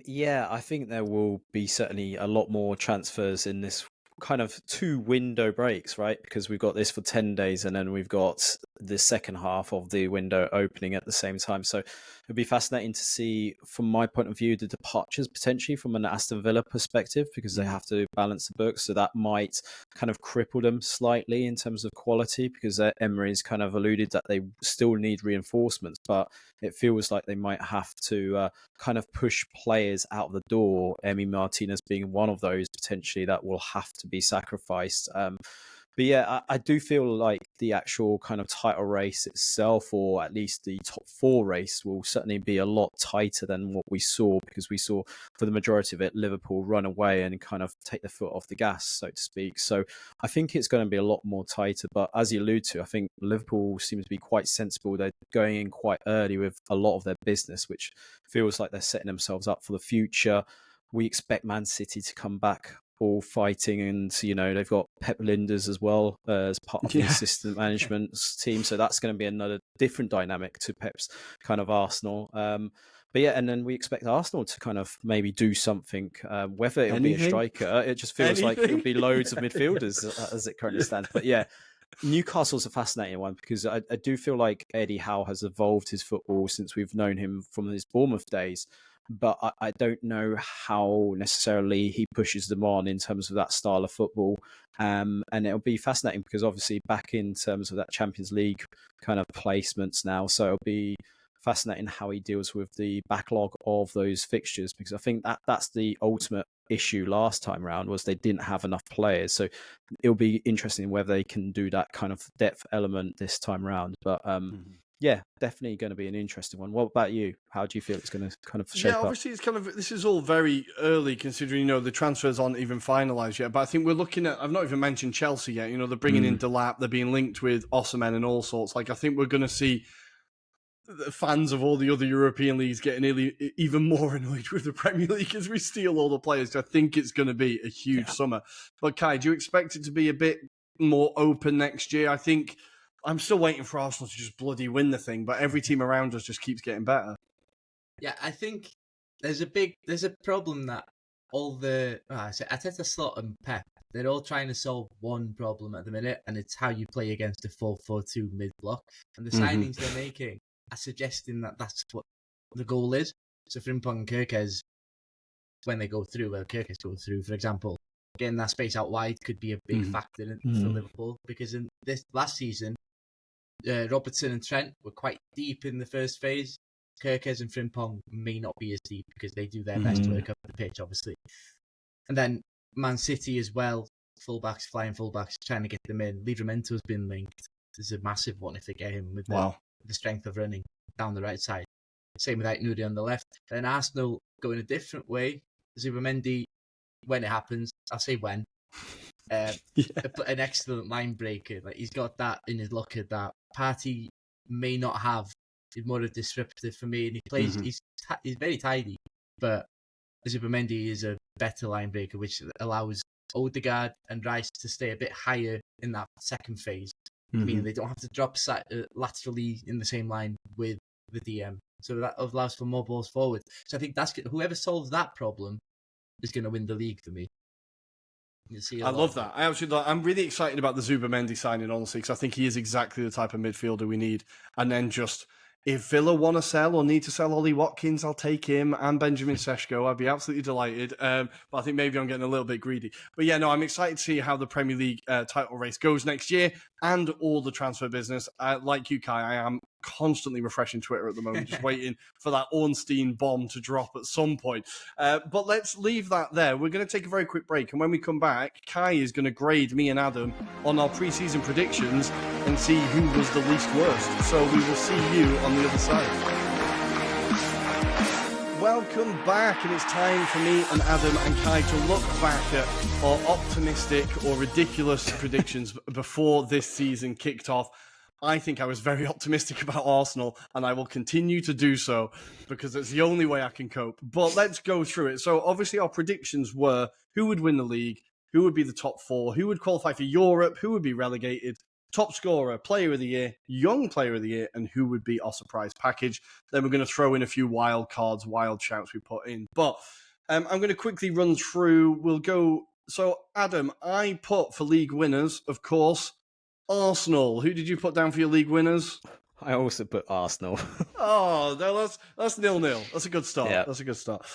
Yeah, I think there will be certainly a lot more transfers in this kind of 2 window breaks, right? Because we've got this for 10 days and then we've got the second half of the window opening at the same time. So it'll be fascinating to see, from my point of view, the departures potentially from an Aston Villa perspective, because they have to balance the books. So that might kind of cripple them slightly in terms of quality, because Emery's kind of alluded that they still need reinforcements, but it feels like they might have to kind of push players out the door. Emi Martinez being one of those potentially that will have to be sacrificed. But yeah, I do feel like the actual kind of title race itself, or at least the top 4 race, will certainly be a lot tighter than what we saw, because we saw for the majority of it, Liverpool run away and kind of take the foot off the gas, so to speak. So I think it's going to be a lot more tighter. But as you allude to, I think Liverpool seems to be quite sensible. They're going in quite early with a lot of their business, which feels like they're setting themselves up for the future. We expect Man City to come back all fighting, and they've got Pep Linders as well as part of the assistant management team, so that's going to be another different dynamic to Pep's kind of Arsenal. But yeah, and then we expect Arsenal to kind of maybe do something, whether it'll be a striker. It just feels like it'll be loads of midfielders as it currently stands. But yeah, Newcastle's a fascinating one, because I do feel like Eddie Howe has evolved his football since we've known him from his Bournemouth days. but I don't know how necessarily he pushes them on in terms of that style of football. And it'll be fascinating because obviously back in terms of that Champions League kind of placements now, so it'll be fascinating how he deals with the backlog of those fixtures, because I think that's the ultimate issue last time round, was they didn't have enough players. So it'll be interesting whether they can do that kind of depth element this time round. But yeah, definitely going to be an interesting one. What about you? How do you feel it's going to kind of shape up? Obviously it's kind of, this is all very early considering, the transfers aren't even finalised yet. But I think we're looking at, I've not even mentioned Chelsea yet. They're bringing in Delap, they're being linked with Osimhen and all sorts. Like, I think we're going to see the fans of all the other European leagues getting even more annoyed with the Premier League as we steal all the players. I think it's going to be a huge summer. But Kai, do you expect it to be a bit more open next year? I think I'm still waiting for Arsenal to just bloody win the thing, but every team around us just keeps getting better. Yeah, I think there's a problem that all the Arteta, Slot and Pep, they're all trying to solve one problem at the minute, and it's how you play against a 4-4-2 mid-block. And the signings they're making are suggesting that that's what the goal is. So Frimpong and Kirkes, when they go through, Kirkes goes through, for example, getting that space out wide could be a big factor for Liverpool, because in this last season, Robertson and Trent were quite deep in the first phase. Kirkes and Frimpong may not be as deep because they do their best work up the pitch, obviously. And then Man City as well, flying fullbacks, trying to get them in. Livramento's been linked. There's a massive one if they get him with the strength of running down the right side. Same with Nuri on the left. Then Arsenal go in a different way. Zubimendi, when it happens, I'll say when, an excellent line breaker. Like, he's got that in his locker that Partey may not have. He's more disruptive for me, and he plays. He's very tidy, but Zubimendi is a better line breaker, which allows Odegaard and Rice to stay a bit higher in that second phase, meaning they don't have to drop laterally in the same line with the DM. So that allows for more balls forward. So I think whoever solves that problem is going to win the league for me. I love that. I'm really excited about the Zubimendi signing, honestly, because I think he is exactly the type of midfielder we need. And then just, if Villa want to sell or need to sell Ollie Watkins, I'll take him, and Benjamin Sesko. I'd be absolutely delighted. But I think maybe I'm getting a little bit greedy. But yeah, no, I'm excited to see how the Premier League title race goes next year and all the transfer business. Like you, Kai, I am constantly refreshing Twitter at the moment, just waiting for that Ornstein bomb to drop at some point. But let's leave that there. We're going to take a very quick break, and when we come back, Kai is going to grade me and Adam on our pre-season predictions and see who was the least worst. So we will see you on the other side. Welcome back, and it's time for me and Adam and Kai to look back at our optimistic or ridiculous predictions before this season kicked off. I think I was very optimistic about Arsenal, and I will continue to do so because it's the only way I can cope. But let's go through it. So obviously our predictions were who would win the league, who would be the top four, who would qualify for Europe, who would be relegated, top scorer, player of the year, young player of the year, and who would be our surprise package. Then we're going to throw in a few wild cards, wild shouts we put in. But I'm going to quickly run through. We'll go. So Adam, I put for league winners, of course, Arsenal. Who did you put down for your league winners? I also put Arsenal. Oh, no, that's 0-0. That's a good start. Yeah. That's a good start.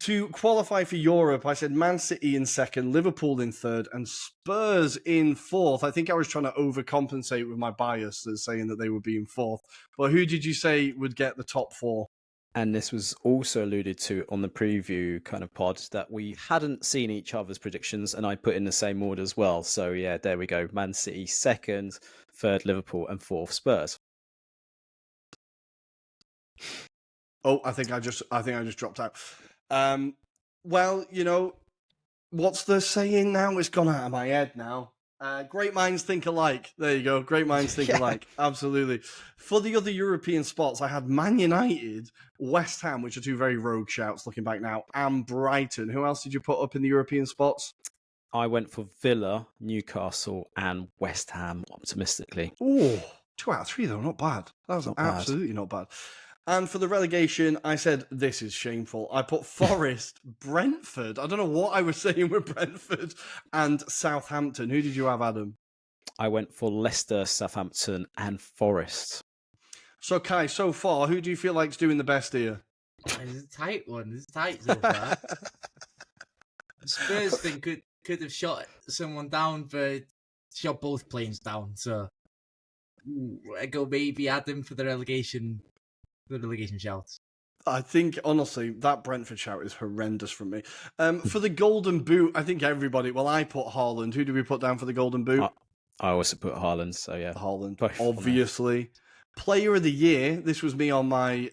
To qualify for Europe, I said Man City in second, Liverpool in third, and Spurs in fourth. I think I was trying to overcompensate with my bias as saying that they would be in fourth. But who did you say would get the top four? And this was also alluded to on the preview kind of pod that we hadn't seen each other's predictions, and I put in the same order as well. So yeah, there we go. Man City second, third Liverpool, and fourth Spurs. Oh, I think I just dropped out. Well, what's the saying now? It's gone out of my head now. Great minds think alike. There you go. Great minds think alike. Absolutely. For the other European spots, I had Man United, West Ham, which are two very rogue shouts looking back now, and Brighton. Who else did you put up in the European spots? I went for Villa, Newcastle, and West Ham optimistically. Oh, 2 out of 3 though. Not bad. That was absolutely not bad. And for the relegation, I said, this is shameful. I put Forest, Brentford. I don't know what I was saying with Brentford, and Southampton. Who did you have, Adam? I went for Leicester, Southampton, and Forest. So, Kai, so far, who do you feel like's doing the best here? It's a tight one. It's tight so far. The Spurs thing could have shot someone down, but shot both planes down. So I go maybe Adam for the relegation shouts. I think, honestly, that Brentford shout is horrendous from me. For the Golden Boot, I think everybody... Well, I put Haaland. Who did we put down for the Golden Boot? I also put Haaland, so yeah. Haaland, obviously. Player of the Year, this was me on my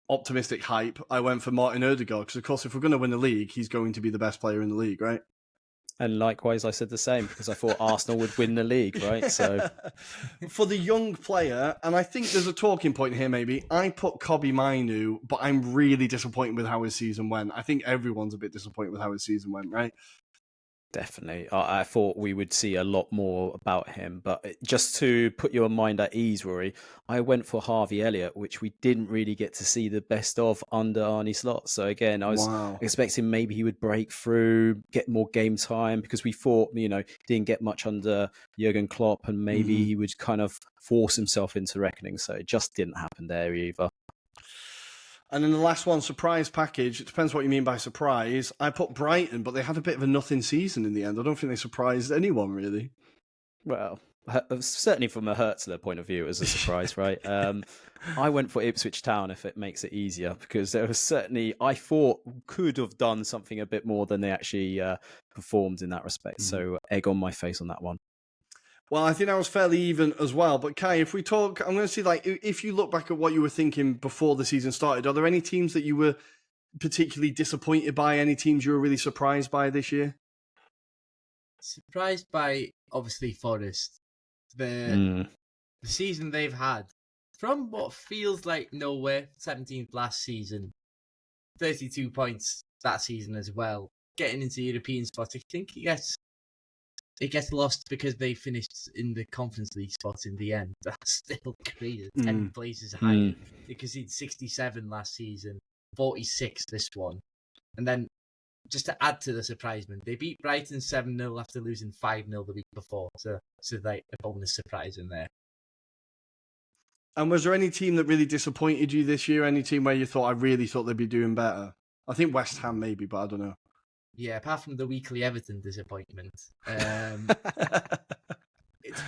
optimistic hype. I went for Martin Odegaard, because, of course, if we're going to win the league, he's going to be the best player in the league, right? And likewise, I said the same, because I thought Arsenal would win the league, right? So, for the young player, and I think there's a talking point here maybe, I put Kobbie Mainoo, but I'm really disappointed with how his season went. I think everyone's a bit disappointed with how his season went, right? Definitely. I thought we would see a lot more about him. But just to put your mind at ease, Rory, I went for Harvey Elliott, which we didn't really get to see the best of under Arne Slot. So again, I was expecting maybe he would break through, get more game time, because we thought, didn't get much under Jurgen Klopp, and maybe he would kind of force himself into reckoning. So it just didn't happen there either. And then the last one, surprise package. It depends what you mean by surprise. I put Brighton, but they had a bit of a nothing season in the end. I don't think they surprised anyone, really. Well, certainly from a Hertzler point of view, it was a surprise, right? I went for Ipswich Town, if it makes it easier, because there was certainly, I thought, could have done something a bit more than they actually performed in that respect. So egg on my face on that one. Well, I think that was fairly even as well. But Kai, if we talk, I'm going to see, if you look back at what you were thinking before the season started, are there any teams that you were particularly disappointed by? Any teams you were really surprised by this year? Surprised by, obviously, Forest. The season they've had, from what feels like nowhere, 17th last season, 32 points that season as well, getting into European spots. I think it gets lost because they finished in the Conference League spots in the end. That's still crazy. 10 places higher. They conceded 67 last season, 46 this one. And then, just to add to the surprisement, they beat Brighton 7-0 after losing 5-0 the week before. So like a bonus surprise in there. And was there any team that really disappointed you this year? Any team where you thought, I really thought they'd be doing better? I think West Ham maybe, but I don't know. Yeah, apart from the weekly Everton disappointment.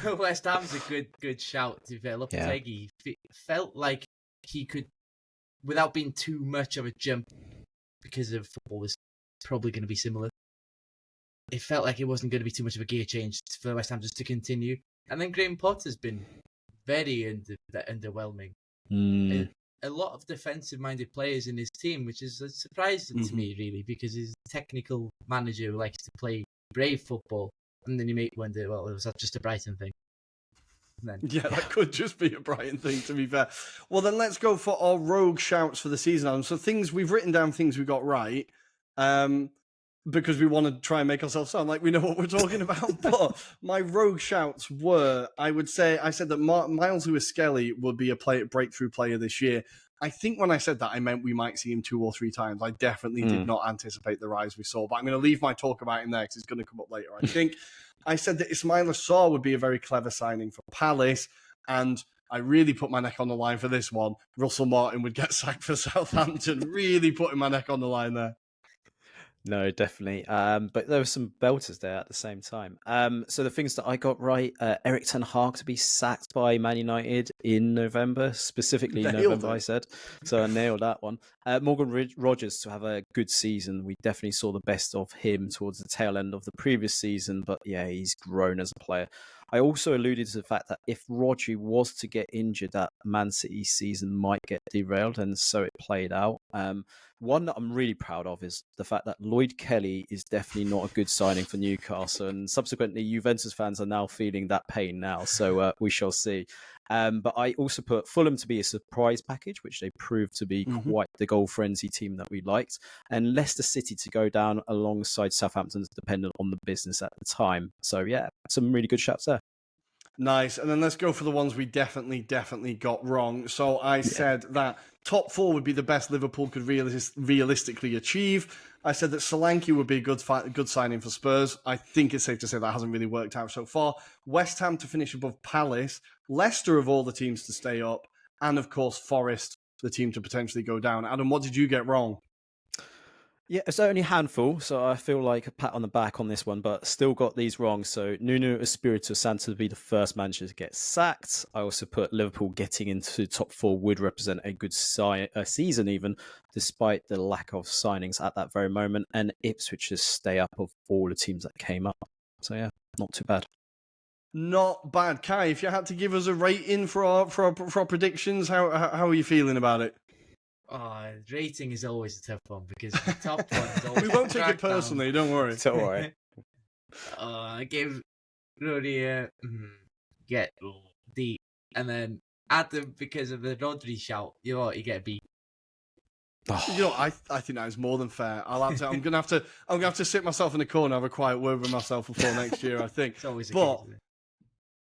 West Ham's a good shout to Lopetegui. Felt like he could, without being too much of a jump, because of football was probably going to be similar. It felt like it wasn't going to be too much of a gear change for West Ham just to continue. And then Graham Potter's been very underwhelming. A lot of defensive-minded players in his team, which is a surprise to me, really, because he's a technical manager who likes to play brave football. And then you make wonder, well, was that just a Brighton thing? Yeah, that could just be a Brighton thing, to be fair. Well, then let's go for our rogue shouts for the season, Adam. So we've written down things we got right, because we want to try and make ourselves sound like we know what we're talking about. But my rogue shouts were, I said that Miles Lewis-Skelly would be a breakthrough player this year. I think when I said that, I meant we might see him 2 or 3 times. I definitely did not anticipate the rise we saw, but I'm going to leave my talk about him there because it's going to come up later. I think I said that Ismaila Sarr would be a very clever signing for Palace, and I really put my neck on the line for this one. Russell Martin would get sacked for Southampton. Really putting my neck on the line there. No, definitely. But there were some belters there at the same time. So the things that I got right, Eric Ten Hag to be sacked by Man United in November, specifically November, I said. So I nailed that one. Morgan Rogers to have a good season. We definitely saw the best of him towards the tail end of the previous season, but yeah, he's grown as a player. I also alluded to the fact that if Rodri was to get injured, that Man City season might get derailed, and so it played out. One that I'm really proud of is the fact that Lloyd Kelly is definitely not a good signing for Newcastle, and subsequently Juventus fans are now feeling that pain now, so we shall see. But I also put Fulham to be a surprise package, which they proved to be quite the goal-frenzy team that we liked, and Leicester City to go down alongside Southampton's dependent on the business at the time. So yeah, some really good shots there. Nice. And then let's go for the ones we definitely got wrong. So I said that top 4 would be the best Liverpool could realistically achieve. I said that Solanke would be a good signing for Spurs. I think it's safe to say that hasn't really worked out so far. West Ham to finish above Palace. Leicester of all the teams to stay up. And of course, Forest the team to potentially go down. Adam, what did you get wrong? Yeah, it's only a handful, so I feel like a pat on the back on this one, but still got these wrong. So Nuno Espirito Santo to be the first manager to get sacked. I also put Liverpool getting into top 4 would represent a good season even, despite the lack of signings at that very moment. And Ipswich just stay up of all the teams that came up. So yeah, not too bad. Not bad. Kai, if you had to give us a rating for our predictions, how are you feeling about it? Oh, rating is always a tough one because the top one's always We won't take it down. personally, don't worry. It's all right. I gave Rory a get D, and then Adam, because of the Rodri shout, you know what, you get a B. You know, I think that is more than fair. I'm gonna have to sit myself in the corner, have a quiet word with myself before next year. I think. It's always a But case, isn't it?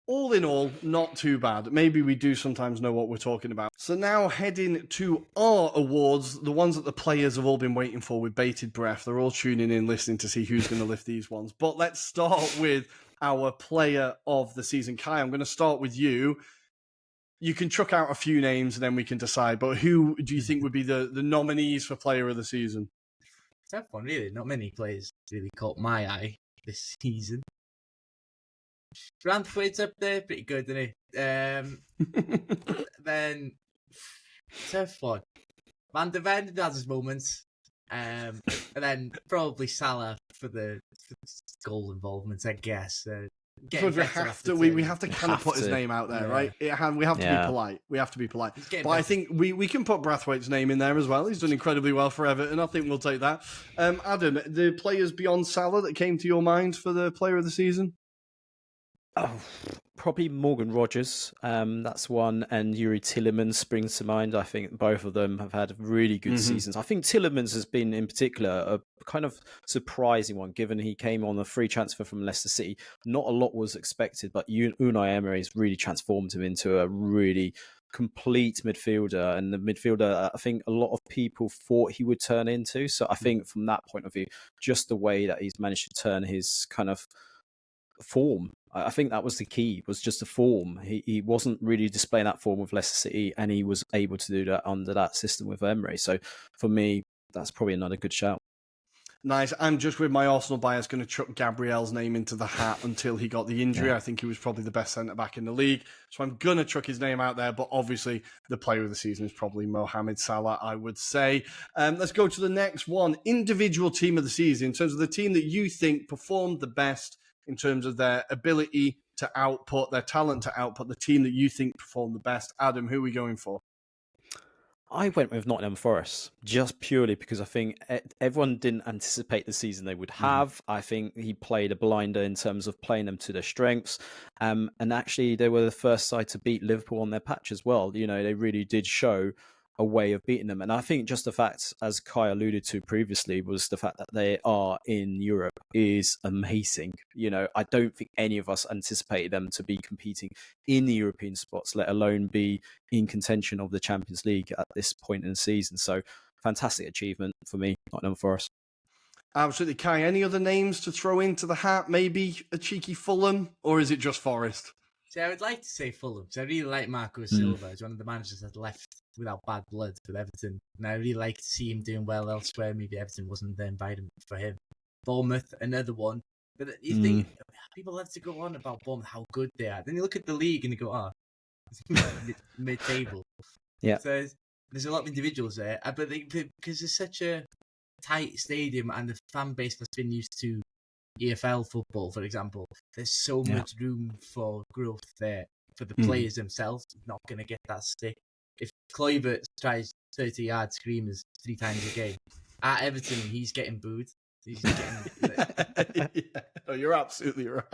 all in all, not too bad. Maybe we do sometimes know what we're talking about. So now heading to our awards, the ones that the players have all been waiting for with bated breath. They're all tuning in, listening to see who's going to lift these ones. But let's start with our player of the season. Kai, I'm going to start with you. You can chuck out a few names and then we can decide. But who do you think would be the nominees for player of the season? Tough one, really. Not many players really caught my eye this season. Brandtwaite's up there, pretty good, isn't he? Then, tough one. Van der Ven has his moments. And then probably Salah for the goal involvement, I guess. Because we have to kind of put his name out there, right? We have to be polite. We have to be polite. But I think we can put Brathwaite's name in there as well. He's done incredibly well for Everton. I think we'll take that. Adam, the players beyond Salah that came to your mind for the player of the season? Oh, probably Morgan Rogers. That's one, and Yuri Tillemans springs to mind. I think both of them have had really good seasons. I think Tillemans has been, in particular, a kind of surprising one, given he came on a free transfer from Leicester City. Not a lot was expected, but Unai Emery has really transformed him into a really complete midfielder, and the midfielder I think a lot of people thought he would turn into. So I think from that point of view, just the way that he's managed to turn his kind of form, I think that was the key, was just the form. He wasn't really displaying that form with Leicester City, and he was able to do that under that system with Emery. So for me, that's probably another good shout. Nice. I'm just with my Arsenal bias going to chuck Gabriel's name into the hat until he got the injury. I think he was probably the best centre-back in the league. So I'm going to chuck his name out there. But obviously, the player of the season is probably Mohamed Salah, I would say. Let's go to the next one. Individual team of the season, in terms of the team that you think performed the best in terms of their ability to output, their talent to output, the team that you think performed the best. Adam, who are we going for? I went with Nottingham Forest just purely because I think everyone didn't anticipate the season they would have. I think he played a blinder in terms of playing them to their strengths. And actually, they were the first side to beat Liverpool on their patch as well. You know, they really did show a way of beating them. And I think just the fact, as Kai alluded to previously, was the fact that they are in Europe is amazing. You know, I don't think any of us anticipated them to be competing in the European spots, let alone be in contention of the Champions League at this point in the season. So fantastic achievement for me, Nottingham Forest. Absolutely. Kai, any other names to throw into the hat? Maybe a cheeky Fulham, or is it just Forest? See, I would like to say Fulham, because I really like Marco Silva. He's one of the managers that left without bad blood with Everton. And I really like to see him doing well elsewhere. Maybe Everton wasn't the environment for him. Bournemouth, another one. But you think, people love to go on about Bournemouth, how good they are. Then you look at the league and you go, mid-table. Yeah. So there's a lot of individuals there. But because it's such a tight stadium and the fan base that's been used to EFL football, for example, there's so much room for growth there for the players themselves. Not going to get that stick. If Kluivert tries 30-yard screamers 3 times a game at Everton, he's getting booed. He's getting... No, you're absolutely right.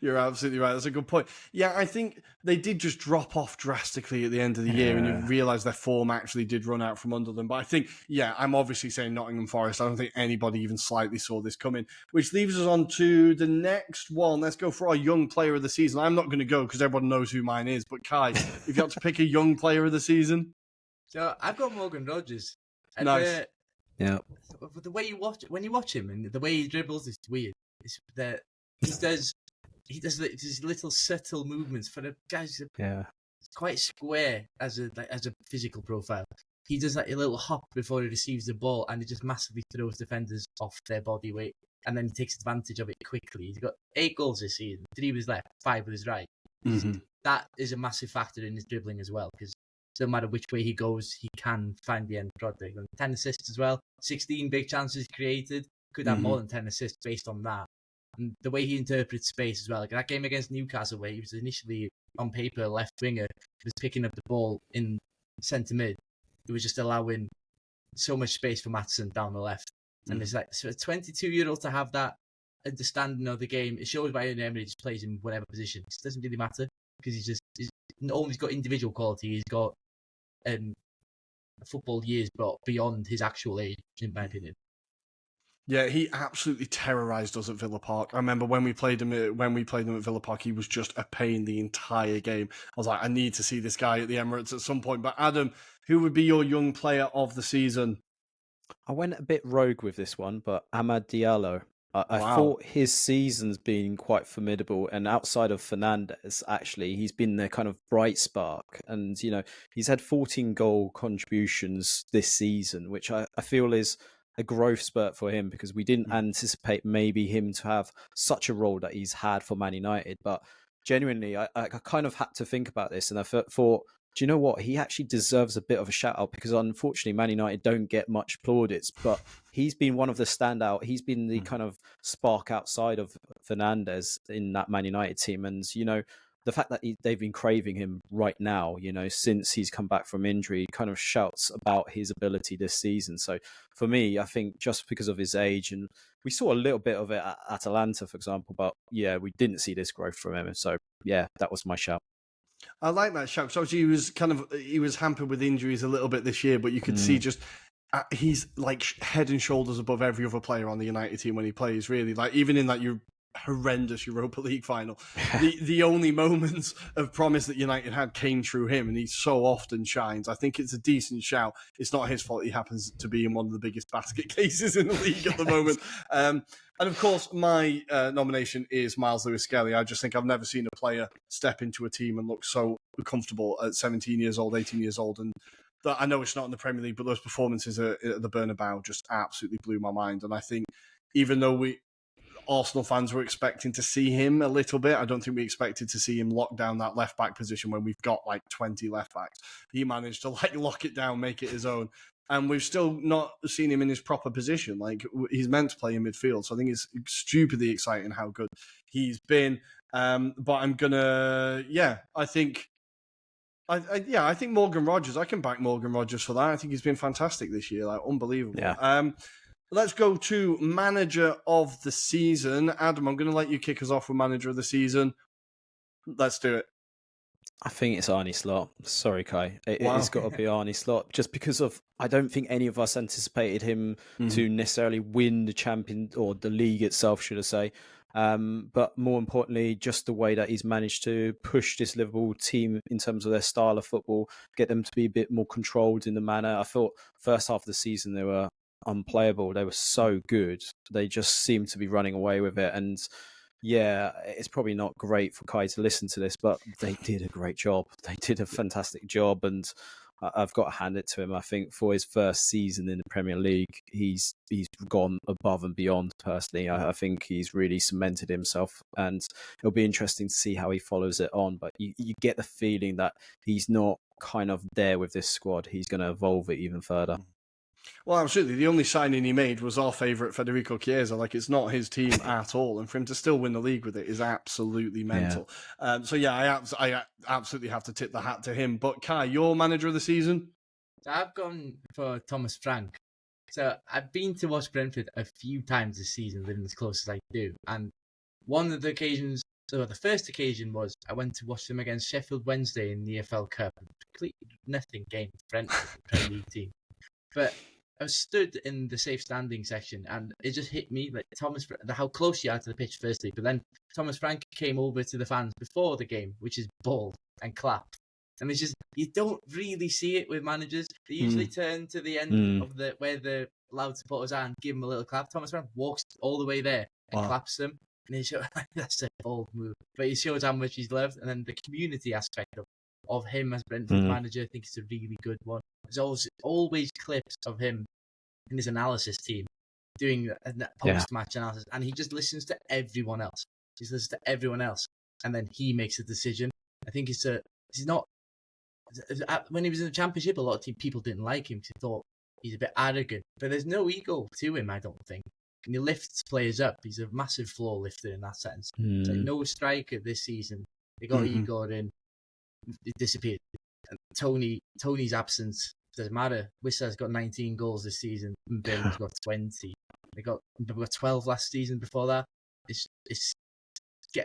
You're absolutely right. That's a good point. Yeah, I think they did just drop off drastically at the end of the year, and you realise their form actually did run out from under them. But I think, I'm obviously saying Nottingham Forest. I don't think anybody even slightly saw this coming, which leaves us on to the next one. Let's go for our young player of the season. I'm not going to go because everyone knows who mine is. But Kai, if you had to pick a young player of the season. So I've got Morgan Rogers. And nice. The way you watch, when you watch him and the way he dribbles, it's weird. It's that he does these little subtle movements for the guys. quite square as a physical profile. He does that little hop before he receives the ball, and he just massively throws defenders off their body weight, and then he takes advantage of it quickly. He's got 8 goals this season, 3 with his left, 5 with his right. That is a massive factor in his dribbling as well, because no matter which way he goes, he can find the end product. And 10 assists as well, 16 big chances created, could have more than 10 assists based on that. And the way he interprets space as well. Like that game against Newcastle, where he was initially on paper left winger, he was picking up the ball in centre mid. It was just allowing so much space for Maatsen down the left. And it's like, so a 22-year-old to have that understanding of the game, it shows why Emery just plays in whatever position. It doesn't really matter, because he's not only got individual quality, he's got football years, but beyond his actual age, in my opinion. Yeah, he absolutely terrorised us at Villa Park. I remember when we played him at Villa Park, he was just a pain the entire game. I was like, I need to see this guy at the Emirates at some point. But Adam, who would be your young player of the season? I went a bit rogue with this one, but Amad Diallo. I thought his season's been quite formidable, and outside of Fernandes, actually, he's been the kind of bright spark. And, he's had 14 goal contributions this season, which I feel is a growth spurt for him, because we didn't anticipate maybe him to have such a role that he's had for Man United. But genuinely, I kind of had to think about this, and I thought, do you know what? He actually deserves a bit of a shout out, because unfortunately Man United don't get much plaudits, but he's been one of the standout. He's been the kind of spark outside of Fernandes in that Man United team. And, the fact that they've been craving him right now, since he's come back from injury, kind of shouts about his ability this season. So for me, I think just because of his age, and we saw a little bit of it at Atalanta, for example, but yeah, we didn't see this growth from him. So yeah, that was my shout. I like that shout. So obviously he was hampered with injuries a little bit this year, but you could see just he's like head and shoulders above every other player on the United team when he plays. Really, like even in that horrendous Europa League final, the only moments of promise that United had came through him, and he so often shines. I think it's a decent shout. It's not his fault he happens to be in one of the biggest basket cases in the league at the moment. And of course, my nomination is Miles Lewis-Skelly. I just think I've never seen a player step into a team and look so comfortable at 17 years old, 18 years old. And I know it's not in the Premier League, but those performances at the Bernabeu just absolutely blew my mind. And I think even though Arsenal fans were expecting to see him a little bit, I don't think we expected to see him lock down that left back position when we've got like 20 left backs. He managed to lock it down, make it his own. And we've still not seen him in his proper position. Like, he's meant to play in midfield. So I think it's stupidly exciting how good he's been. But I'm gonna, I think Morgan Rogers. I can back Morgan Rogers for that. I think he's been fantastic this year, like unbelievable. Yeah. Let's go to Manager of the Season. Adam, I'm going to let you kick us off with Manager of the Season. Let's do it. I think it's Arne Slot. Sorry, Kai. It's got to be Arne Slot. Just because I don't think any of us anticipated him to necessarily win the champion, or the league itself, should I say. But more importantly, just the way that he's managed to push this Liverpool team in terms of their style of football, get them to be a bit more controlled in the manner. I thought first half of the season they were unplayable. They were so good. They just seemed to be running away with it. And yeah, it's probably not great for Kai to listen to this, but they did a great job. They did a fantastic job, and I've got to hand it to him. I think for his first season in the Premier League, he's gone above and beyond. Personally, I think he's really cemented himself, and it'll be interesting to see how he follows it on. But you get the feeling that he's not kind of there with this squad. He's going to evolve it even further. Well, absolutely. The only signing he made was our favourite Federico Chiesa. Like, it's not his team at all. And for him to still win the league with it is absolutely mental. Yeah. I absolutely have to tip the hat to him. But Kai, your Manager of the Season? So I've gone for Thomas Frank. So I've been to watch Brentford a few times this season, living as close as I do. And one of the occasions, so the first occasion was I went to watch them against Sheffield Wednesday in the EFL Cup. Completely nothing game, Brentford, the Premier League team. But I was stood in the safe standing section, and it just hit me, like how close you are to the pitch firstly, but then Thomas Frank came over to the fans before the game, which is bald, and clapped. And it's just, you don't really see it with managers. They usually turn to the end of where the loud supporters are and give them a little clap. Thomas Frank walks all the way there and claps them. And he shows, that's a bold move. But he shows how much he's loved. And then the community aspect of of him as Brentford manager. I think it's a really good one. There's always clips of him in his analysis team doing a post-match analysis, and he just listens to everyone else. And then he makes a decision. I think he's not. When he was in the Championship, a lot of people didn't like him because they thought he's a bit arrogant. But there's no ego to him, I don't think. And he lifts players up. He's a massive floor lifter in that sense. It's like no striker this season. They got Igor in. It disappeared. And Tony's absence doesn't matter. Wissa's got 19 goals this season. And Mbeumo's got 20. They got 12 last season before that.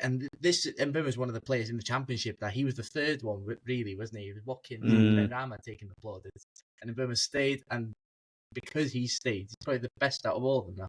And Mbeumo was one of the players in the Championship that he was the third one, really, wasn't he? He was Watkins and Benrahma taking the plaudits. And Mbeumo stayed, and because he stayed, he's probably the best out of all of them now.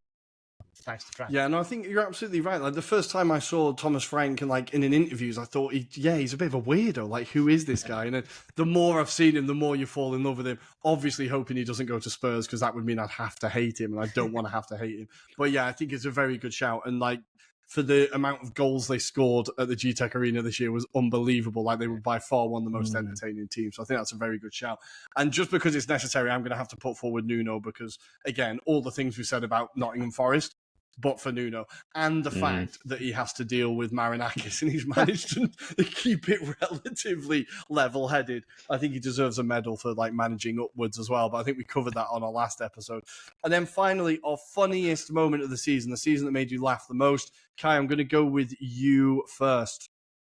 Thanks to Frank. Yeah, no, I think you're absolutely right. Like the first time I saw Thomas Frank and like in an interviews, I thought, he's a bit of a weirdo. Like, who is this guy? And then the more I've seen him, the more you fall in love with him. Obviously, hoping he doesn't go to Spurs because that would mean I'd have to hate him, and I don't want to have to hate him. But yeah, I think it's a very good shout. And like for the amount of goals they scored at the G-Tech Arena this year was unbelievable. Like they were by far one of the most entertaining teams. So I think that's a very good shout. And just because it's necessary, I'm going to have to put forward Nuno because, again, all the things we said about Nottingham Forest, but for Nuno, and the fact that he has to deal with Marinakis and he's managed to keep it relatively level-headed. I think he deserves a medal for like managing upwards as well, but I think we covered that on our last episode. And then finally, our funniest moment of the season that made you laugh the most. Kai, I'm going to go with you first.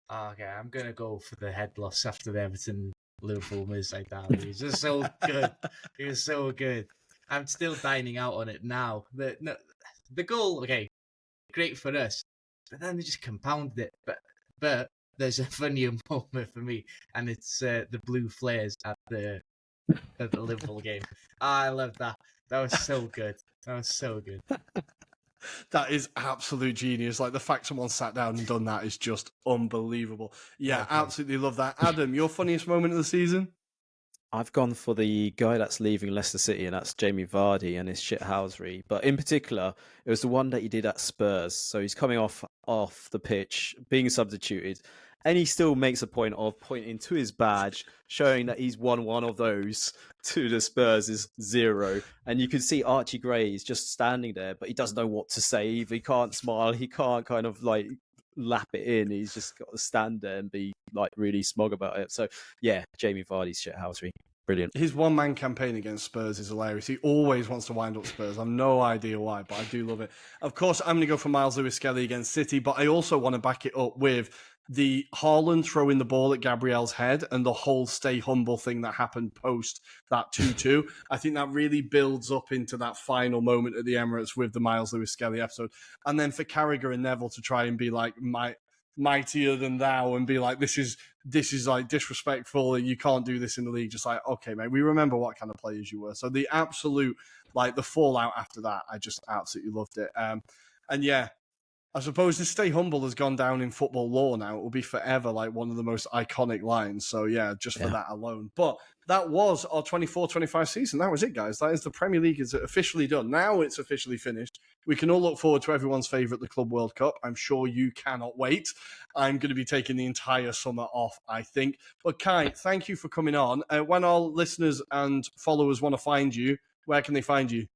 Okay, I'm going to go for the head loss after the Everton-Liverpool Merseyside derby. He was just so good. He was so good. I'm still dining out on it now. The goal, okay, great for us, but then they just compounded it. But there's a funnier moment for me, and it's the blue flares at the Liverpool game. I love that. That was so good. That is absolute genius. Like the fact someone sat down and done that is just unbelievable. Yeah, absolutely love that. Adam, your funniest moment of the season? I've gone for the guy that's leaving Leicester City, and that's Jamie Vardy and his shithousery. But in particular, it was the one that he did at Spurs. So he's coming off the pitch, being substituted, and he still makes a point of pointing to his badge, showing that he's won one of those to the Spurs' 0. And you can see Archie Gray is just standing there, but he doesn't know what to say. He can't smile. He can't kind of like lap it in. He's just got to stand there and be like really smug about it. So yeah, Jamie Vardy's shithousery. Brilliant. His one-man campaign against Spurs is hilarious. He always wants to wind up Spurs. I've no idea why, but I do love it. Of course, I'm going to go for Miles Lewis-Skelly against City, but I also want to back it up with the Haaland throwing the ball at Gabriel's head and the whole stay humble thing that happened post that 2-2. I think that really builds up into that final moment at the Emirates with the Miles Lewis-Skelly episode. And then for Carragher and Neville to try and be like mightier than thou and be like, this is like disrespectful and you can't do this in the league. Just like, okay, mate, we remember what kind of players you were. So the absolute, like the fallout after that, I just absolutely loved it. And yeah, I suppose this stay humble has gone down in football lore now. It will be forever like one of the most iconic lines. So yeah, just for that alone. But that was our 24-25 season. That was it, guys. That is the Premier League is officially done. Now it's officially finished. We can all look forward to everyone's favourite, the Club World Cup. I'm sure you cannot wait. I'm going to be taking the entire summer off, I think. But Kai, thank you for coming on. When our listeners and followers want to find you, where can they find you?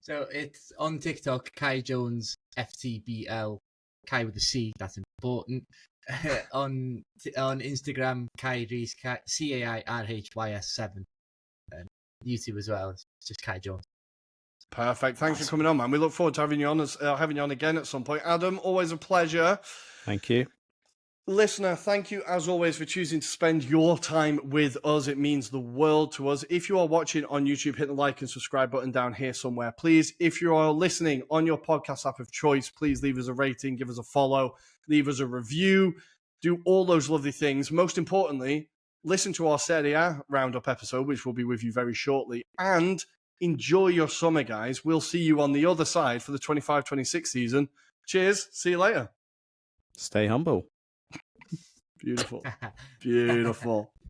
So it's on TikTok, Cai Jones, FTBL, Kai with a C, that's important. on Instagram, Kai Rees, CAIRHYS7. And YouTube as well, it's just Cai Jones. Perfect. Thanks for coming on, man. We look forward to having you on again at some point. Adam, always a pleasure. Thank you. Listener, thank you as always for choosing to spend your time with us. It means the world to us. If you are watching on YouTube, hit the like and subscribe button down here somewhere, please. If you are listening on your podcast app of choice, please leave us a rating, give us a follow, leave us a review, do all those lovely things. Most importantly, listen to our Serie A roundup episode, which will be with you very shortly, and enjoy your summer, guys. We'll see you on the other side for the 25-26 season. Cheers. See you later. Stay humble. Beautiful. Beautiful.